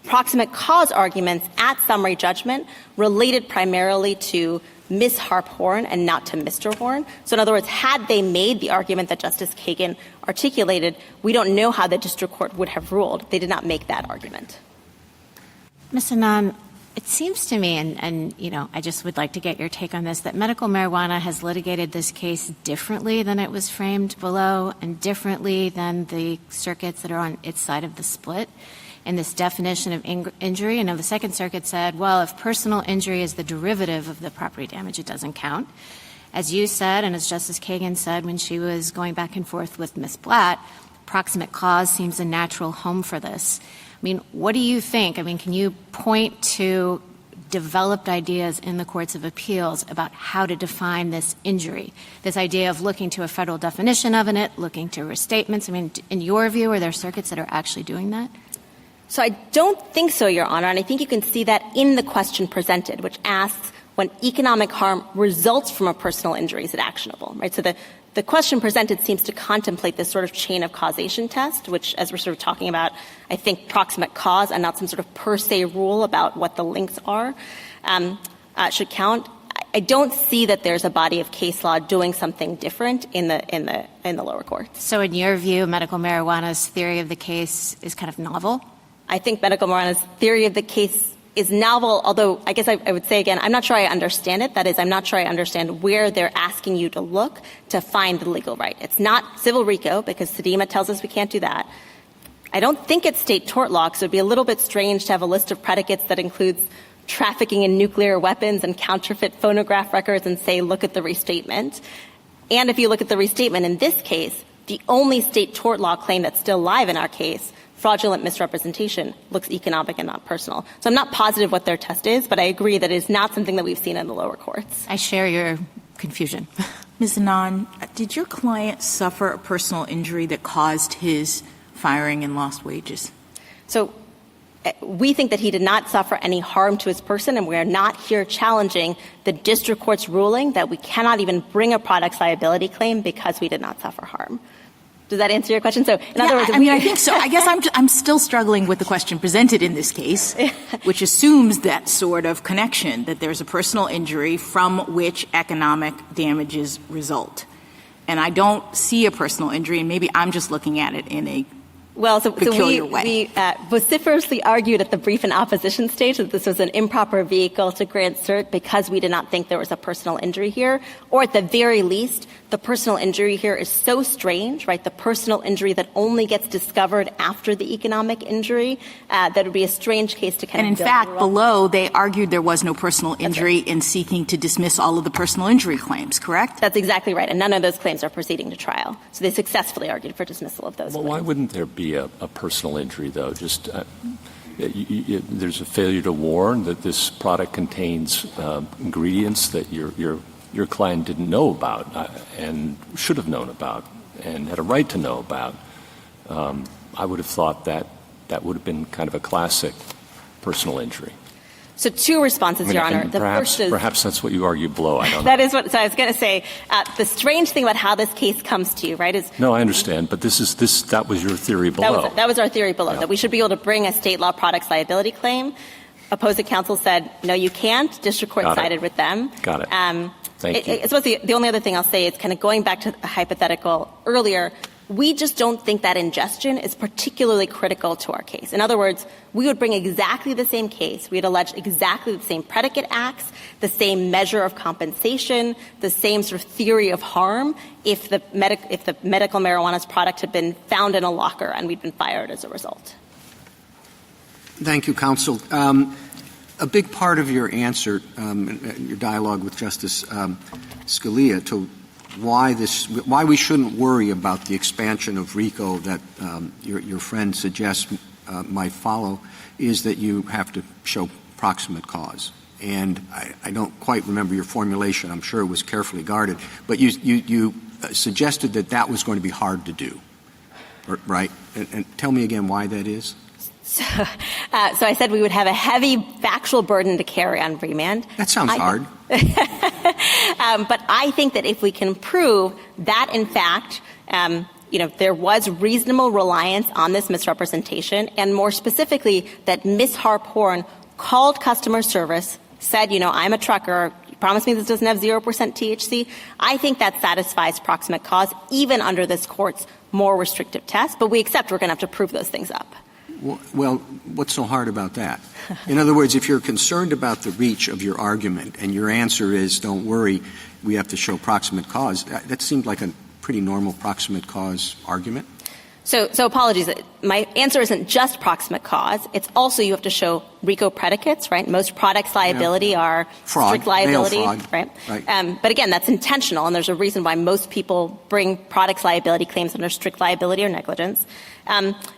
proximate cause arguments at summary judgment related primarily to Ms. Harp-Horn and not to Mr. Horn. So in other words, had they made the argument that Justice Kagan articulated, we don't know how the district court would have ruled. They did not make that argument. Ms. Anand, it seems to me, and I just would like to get your take on this, that medical marijuana has litigated this case differently than it was framed below and differently than the circuits that are on its side of the split. In this definition of injury, the Second Circuit said, well, if personal injury is the derivative of the property damage, it doesn't count. As you said, and as Justice Kagan said when she was going back and forth with Ms. Blatt, proximate cause seems a natural home for this. What do you think? Can you point to developed ideas in the courts of appeals about how to define this injury, this idea of looking to a federal definition of it, looking to restatements? In your view, are there circuits that are actually doing that? So I don't think so, Your Honor, and I think you can see that in the question presented, which asks when economic harm results from a personal injury, is it actionable, right? So the question presented seems to contemplate this sort of chain of causation test, which, as we're sort of talking about, I think proximate cause and not some sort of per se rule about what the links are, should count. I don't see that there's a body of case law doing something different in the lower courts. So in your view, medical marijuana's theory of the case is kind of novel? I think medical marijuana's theory of the case is novel, although I guess I would say again, I'm not sure I understand it. That is, I'm not sure I understand where they're asking you to look to find the legal right. It's not civil RICO, because Sedema tells us we can't do that. I don't think it's state tort law, because it would be a little bit strange to have a list of predicates that includes trafficking in nuclear weapons and counterfeit phonograph records and say, look at the restatement. And if you look at the restatement in this case, the only state tort law claim that's still live in our case, fraudulent misrepresentation, looks economic and not personal. So I'm not positive what their test is, but I agree that it's not something that we've seen in the lower courts. I share your confusion. Ms. Anand, did your client suffer a personal injury that caused his firing and lost wages? So we think that he did not suffer any harm to his person, and we are not here challenging the district court's ruling that we cannot even bring a products liability claim because we did not suffer harm. Does that answer your question? So, in other words, I think so. I guess I'm still struggling with the question presented in this case, which assumes that sort of connection, that there's a personal injury from which economic damages result. And I don't see a personal injury, and maybe I'm just looking at it in a peculiar way. We vociferously argued at the brief and opposition stage that this was an improper vehicle to grant cert because we did not think there was a personal injury here, or at the very least, the personal injury here is so strange, right? The personal injury that only gets discovered after the economic injury, that would be a strange case to kind of. And in fact, below, they argued there was no personal injury in seeking to dismiss all of the personal injury claims, correct? That's exactly right. And none of those claims are proceeding to trial. So they successfully argued for dismissal of those claims. Why wouldn't there be a personal injury, though? Just there's a failure to warn that this product contains ingredients that your client didn't know about and should have known about and had a right to know about. I would have thought that would have been kind of a classic personal injury. So two responses, Your Honor. The first is, perhaps that's what you argued below. I don't know. That is what. So I was going to say the strange thing about how this case comes to you, right? Is no, I understand, but that was your theory below. That was our theory below, that we should be able to bring a state law products liability claim. Opposing counsel said, no, you can't. District court sided with them. Got it. Thank you. I suppose the only other thing I'll say is kind of going back to the hypothetical earlier. We just don't think that ingestion is particularly critical to our case. In other words, we would bring exactly the same case. We'd allege exactly the same predicate acts, the same measure of compensation, the same sort of theory of harm if the medical marijuana's product had been found in a locker and we'd been fired as a result. Thank you, counsel. a big part of your answer, your dialogue with Justice Scalia, to why we shouldn't worry about the expansion of RICO that your friend suggests might follow, is that you have to show proximate cause. And I don't quite remember your formulation. I'm sure it was carefully guarded. But you suggested that was going to be hard to do, right? And tell me again why that is. So I said we would have a heavy factual burden to carry on remand. That sounds hard. But I think that if we can prove that, in fact, there was reasonable reliance on this misrepresentation, and more specifically that Ms. Harp-Horn called customer service, said, I'm a trucker, you promised me this doesn't have 0% THC, I think that satisfies proximate cause, even under this court's more restrictive test. But we accept we're going to have to prove those things up. Well, what's so hard about that? In other words, if you're concerned about the reach of your argument and your answer is, don't worry, we have to show proximate cause, that seemed like a pretty normal proximate cause argument. So apologies. My answer isn't just proximate cause. It's also you have to show RICO predicates, right? Most products liability are fraud, strict liability, fraud. Right? Right. But again, that's intentional, and there's a reason why most people bring products liability claims under strict liability or negligence.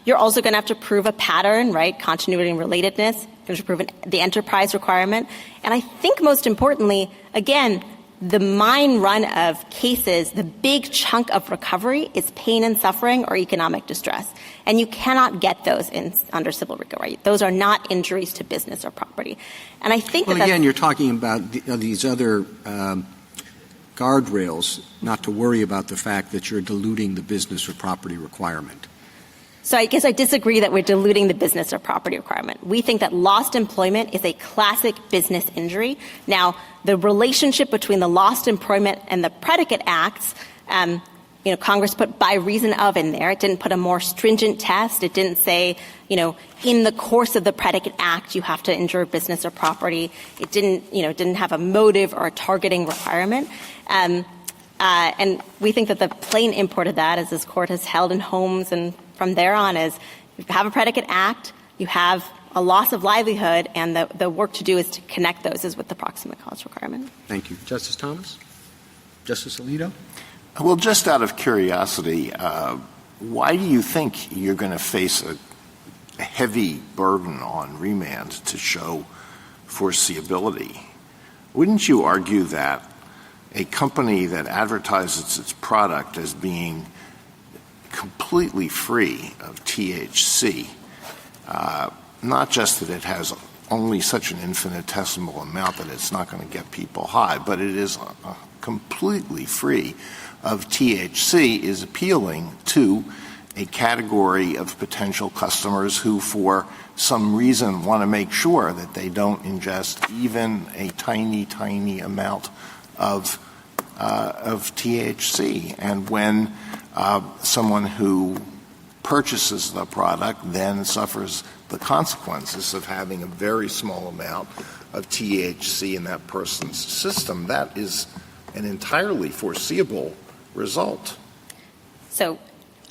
You're also going to have to prove a pattern, right? Continuity and relatedness. You're going to prove the enterprise requirement. And I think most importantly, again, the mine run of cases, the big chunk of recovery is pain and suffering or economic distress. And you cannot get those under civil RICO, right? Those are not injuries to business or property. And I think again, you're talking about these other guardrails, not to worry about the fact that you're diluting the business or property requirement. So I guess I disagree that we're diluting the business or property requirement. We think that lost employment is a classic business injury. Now, the relationship between the lost employment and the predicate acts, Congress put by reason of in there. It didn't put a more stringent test. It didn't say, in the course of the predicate act, you have to injure business or property. It didn't have a motive or a targeting requirement. And we think that the plain import of that, as this court has held in Holmes and from there on, is you have a predicate act, you have a loss of livelihood, and the work to do is to connect those as with the proximate cause requirement. Thank you. Justice Thomas? Justice Alito? Well, just out of curiosity, why do you think you're going to face a heavy burden on remand to show foreseeability? Wouldn't you argue that a company that advertises its product as being completely free of THC, not just that it has only such an infinitesimal amount that it's not going to get people high, but it is completely free of THC, is appealing to a category of potential customers who, for some reason, want to make sure that they don't ingest even a tiny, tiny amount of THC. And when someone who purchases the product then suffers the consequences of having a very small amount of THC in that person's system, that is an entirely foreseeable result. So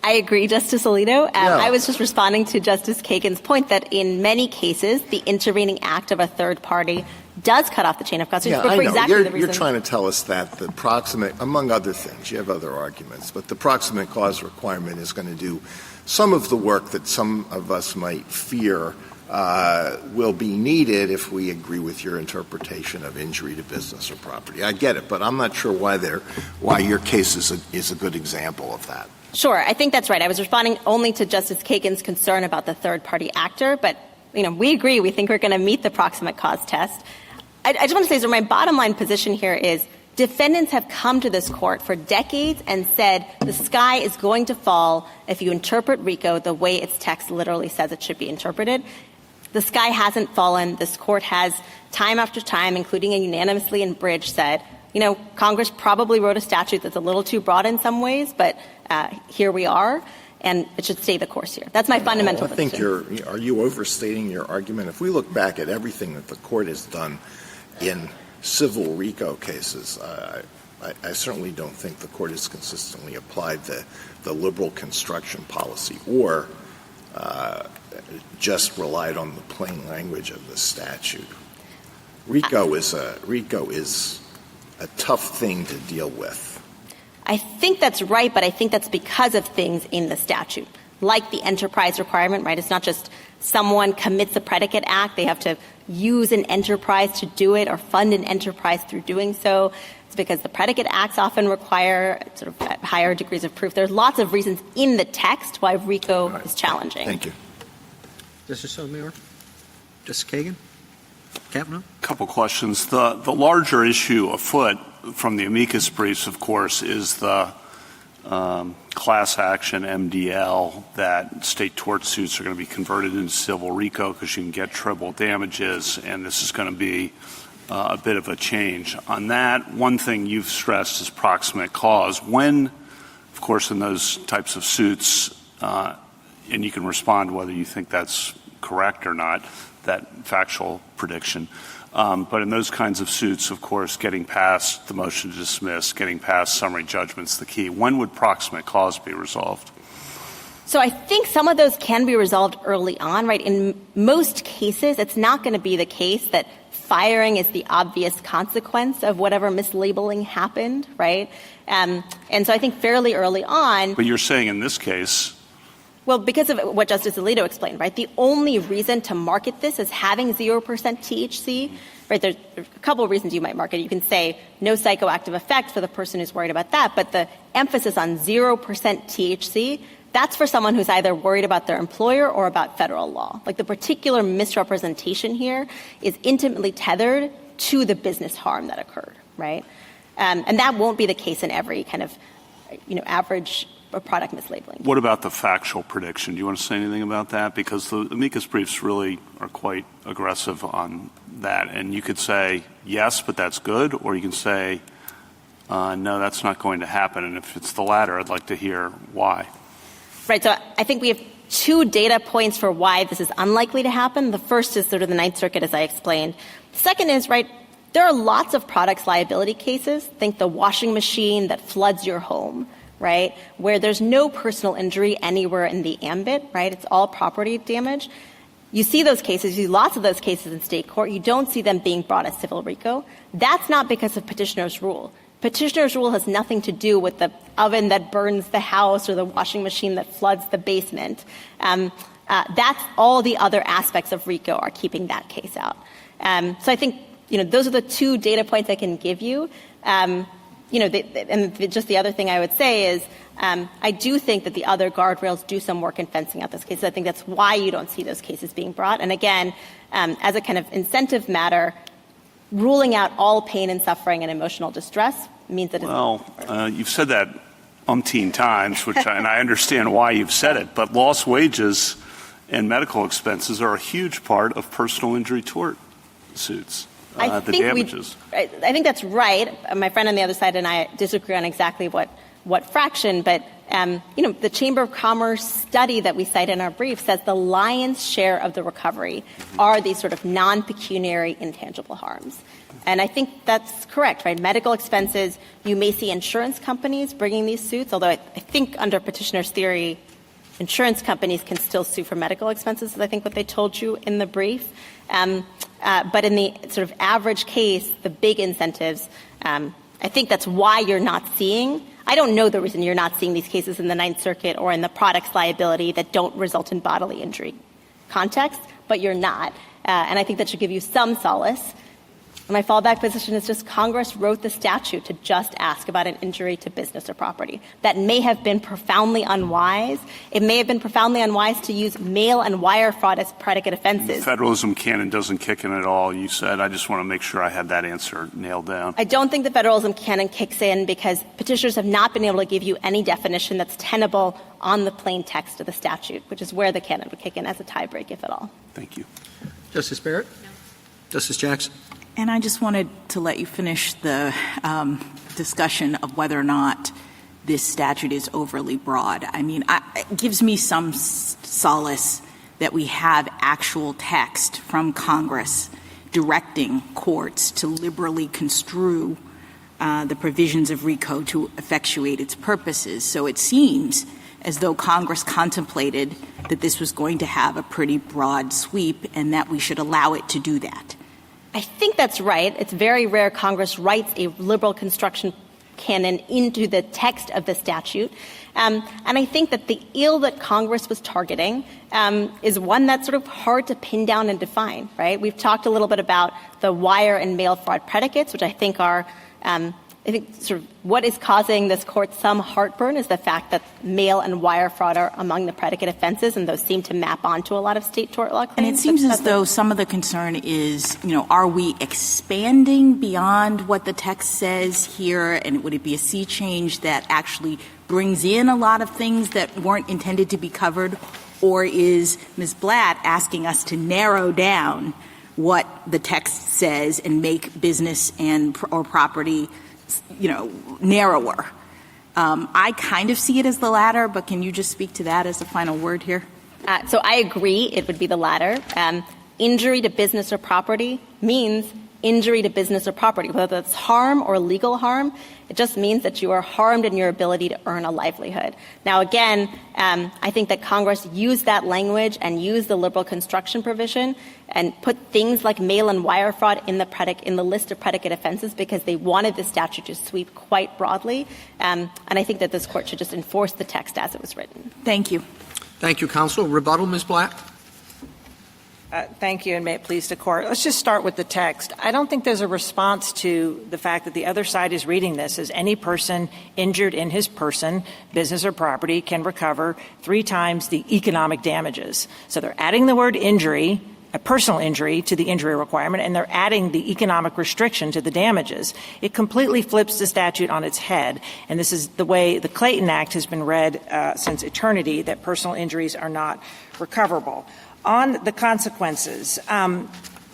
I agree, Justice Alito. I was just responding to Justice Kagan's point that in many cases, the intervening act of a third party does cut off the chain of custody. Yeah, I know. You're trying to tell us that the proximate, among other things, you have other arguments, but the proximate cause requirement is going to do some of the work that some of us might fear will be needed if we agree with your interpretation of injury to business or property. I get it, but I'm not sure why your case is a good example of that. Sure, I think that's right. I was responding only to Justice Kagan's concern about the third-party actor, but we agree. We think we're going to meet the proximate cause test. I just want to say, so my bottom line position here is defendants have come to this court for decades and said the sky is going to fall if you interpret RICO the way its text literally says it should be interpreted. The sky hasn't fallen. This court has time after time, including unanimously in Bridge, said, Congress probably wrote a statute that's a little too broad in some ways, but here we are, and it should stay the course here. That's my fundamental position. I think are you overstating your argument? If we look back at everything that the court has done in civil RICO cases, I certainly don't think the court has consistently applied the liberal construction policy or just relied on the plain language of the statute. RICO is a tough thing to deal with. I think that's right, but I think that's because of things in the statute, like the enterprise requirement, right? It's not just someone commits a predicate act. They have to use an enterprise to do it or fund an enterprise through doing so. It's because the predicate acts often require sort of higher degrees of proof. There's lots of reasons in the text why RICO is challenging. Thank you. Justice Sotomayor? Justice Kagan? Kavanaugh? A couple questions. The larger issue afoot from the amicus briefs, of course, is the class action MDL that state tort suits are going to be converted into civil RICO because you can get treble damages, and this is going to be a bit of a change. On that, one thing you've stressed is proximate cause. When, of course, in those types of suits, and you can respond whether you think that's correct or not, that factual prediction. But in those kinds of suits, of course, getting past the motion to dismiss, getting past summary judgment's the key. When would proximate cause be resolved? So I think some of those can be resolved early on, right? In most cases, it's not going to be the case that firing is the obvious consequence of whatever mislabeling happened, right? And so I think fairly early on. But you're saying in this case. Well, because of what Justice Alito explained, right? The only reason to market this is having 0% THC, right? There's a couple of reasons you might market it. You can say no psychoactive effect for the person who's worried about that, but the emphasis on 0% THC, that's for someone who's either worried about their employer or about federal law. Like the particular misrepresentation here is intimately tethered to the business harm that occurred, right? And that won't be the case in every kind of, average product mislabeling. What about the factual prediction? Do you want to say anything about that? Because the amicus briefs really are quite aggressive on that. And you could say, yes, but that's good, or you can say, no, that's not going to happen. And if it's the latter, I'd like to hear why. Right. So I think we have two data points for why this is unlikely to happen. The first is sort of the Ninth Circuit, as I explained. The second is, right, there are lots of products liability cases. Think the washing machine that floods your home, right, where there's no personal injury anywhere in the ambit, right? It's all property damage. You see those cases, you see lots of those cases in state court. You don't see them being brought as civil RICO. That's not because of petitioner's rule. Petitioner's rule has nothing to do with the oven that burns the house or the washing machine that floods the basement. That's all the other aspects of RICO are keeping that case out. So I think, those are the two data points I can give you. And just the other thing I would say is I do think that the other guardrails do some work in fencing out those cases. I think that's why you don't see those cases being brought. And again, as a kind of incentive matter, ruling out all pain and suffering and emotional distress means that you've said that umpteen times, and I understand why you've said it, but lost wages and medical expenses are a huge part of personal injury tort suits. The damages. I think that's right. My friend on the other side and I disagree on exactly what fraction, but the Chamber of Commerce study that we cite in our brief says the lion's share of the recovery are these sort of non-pecuniary intangible harms. And I think that's correct, right? Medical expenses, you may see insurance companies bringing these suits, although I think under petitioner's theory, insurance companies can still sue for medical expenses, is I think what they told you in the brief. But in the sort of average case, the big incentives, I think that's why you're not seeing. I don't know the reason you're not seeing these cases in the Ninth Circuit or in the products liability that don't result in bodily injury context, but you're not. And I think that should give you some solace. My fallback position is just Congress wrote the statute to just ask about an injury to business or property. That may have been profoundly unwise. It may have been profoundly unwise to use mail and wire fraud as predicate offenses. The federalism canon doesn't kick in at all, you said. I just want to make sure I had that answer nailed down. I don't think the federalism canon kicks in because petitioners have not been able to give you any definition that's tenable on the plain text of the statute, which is where the canon would kick in as a tiebreak, if at all. Thank you. Justice Barrett? No. Justice Jackson? And I just wanted to let you finish the discussion of whether or not this statute is overly broad. I mean, it gives me some solace that we have actual text from Congress directing courts to liberally construe the provisions of RICO to effectuate its purposes. So it seems as though Congress contemplated that this was going to have a pretty broad sweep and that we should allow it to do that. I think that's right. It's very rare Congress writes a liberal construction canon into the text of the statute. And I think that the ill that Congress was targeting is one that's sort of hard to pin down and define, right? We've talked a little bit about the wire and mail fraud predicates, which I think are sort of what is causing this court some heartburn is the fact that mail and wire fraud are among the predicate offenses, and those seem to map onto a lot of state tort law claims. And it seems as though some of the concern is, are we expanding beyond what the text says here, and would it be a sea change that actually brings in a lot of things that weren't intended to be covered, or is Ms. Blatt asking us to narrow down what the text says and make business or property narrower? I kind of see it as the latter, but can you just speak to that as a final word here? So I agree it would be the latter. Injury to business or property means injury to business or property, whether that's harm or legal harm. It just means that you are harmed in your ability to earn a livelihood. Now, again, I think that Congress used that language and used the liberal construction provision and put things like mail and wire fraud in the list of predicate offenses because they wanted the statute to sweep quite broadly. And I think that this court should just enforce the text as it was written. Thank you. Thank you, counsel. Rebuttal, Ms. Blatt? Thank you, and may it please the court. Let's just start with the text. I don't think there's a response to the fact that the other side is reading this as any person injured in his person, business or property, can recover 3 times the economic damages. So they're adding the word injury, a personal injury, to the injury requirement, and they're adding the economic restriction to the damages. It completely flips the statute on its head, and this is the way the Clayton Act has been read since eternity, that personal injuries are not recoverable. On the consequences,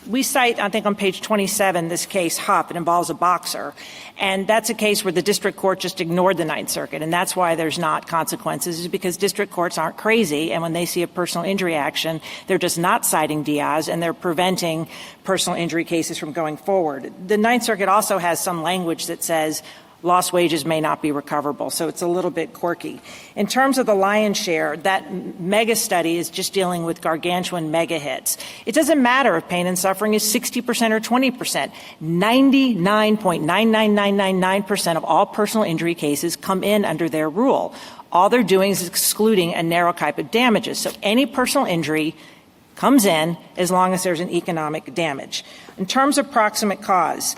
we cite, I think on page 27, this case, Huff. It involves a boxer. And that's a case where the district court just ignored the Ninth Circuit. And that's why there's not consequences, is because district courts aren't crazy. And when they see a personal injury action, they're just not citing Diaz, and they're preventing personal injury cases from going forward. The Ninth Circuit also has some language that says lost wages may not be recoverable, so it's a little bit quirky. In terms of the lion's share, that mega study is just dealing with gargantuan mega hits. It doesn't matter if pain and suffering is 60% or 20%. 99.99999% of all personal injury cases come in under their rule. All they're doing is excluding a narrow type of damages. So any personal injury comes in as long as there's an economic damage. In terms of proximate cause,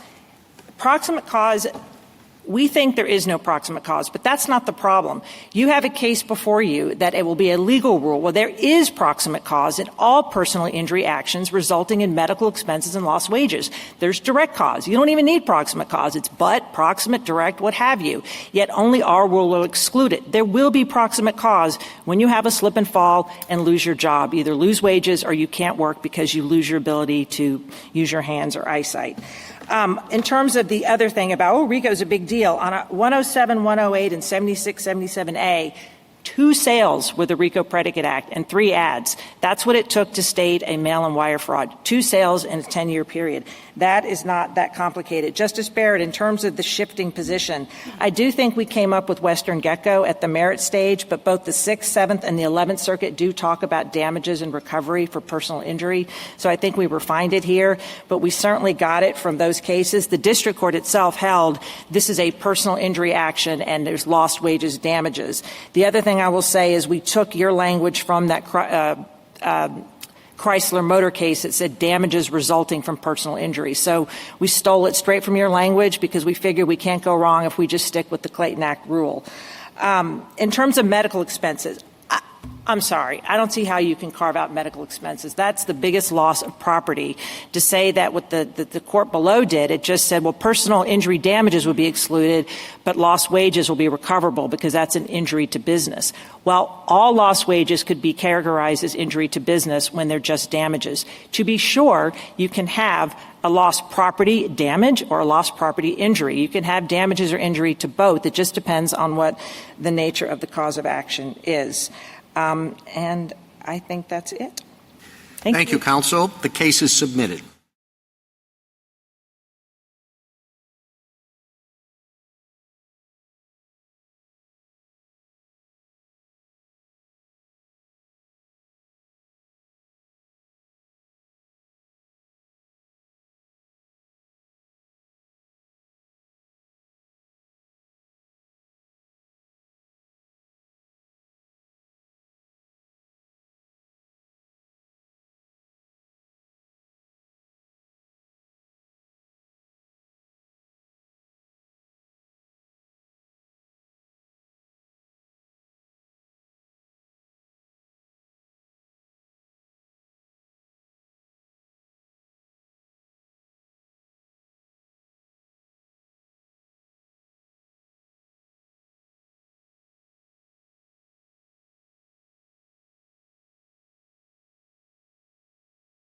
we think there is no proximate cause, but that's not the problem. You have a case before you that it will be a legal rule. Well, there is proximate cause in all personal injury actions resulting in medical expenses and lost wages. There's direct cause. You don't even need proximate cause. It's but, proximate, direct, what have you. Yet only our rule will exclude it. There will be proximate cause when you have a slip and fall and lose your job. Either lose wages or you can't work because you lose your ability to use your hands or eyesight. In terms of the other thing about, RICO's a big deal. On 107, 108, and 76, 77A, 2 sales with the RICO Predicate Act and 3 ads. That's what it took to state a mail and wire fraud. 2 sales in a 10-year period. That is not that complicated. Justice Barrett, in terms of the shifting position, I do think we came up with Western Gecko at the merit stage, but both the 6th, 7th, and the 11th Circuit do talk about damages and recovery for personal injury. So I think we refined it here, but we certainly got it from those cases. The district court itself held this is a personal injury action and there's lost wages damages. The other thing I will say is we took your language from that Chrysler Motor case that said damages resulting from personal injury. So we stole it straight from your language because we figured we can't go wrong if we just stick with the Clayton Act rule. In terms of medical expenses, I'm sorry. I don't see how you can carve out medical expenses. That's the biggest loss of property. To say that what the court below did, it just said, well, personal injury damages would be excluded, but lost wages will be recoverable because that's an injury to business. Well, all lost wages could be categorized as injury to business when they're just damages. To be sure, you can have a lost property damage or a lost property injury. You can have damages or injury to both. It just depends on what the nature of the cause of action is. And I think that's it. Thank you, counsel. The case is submitted.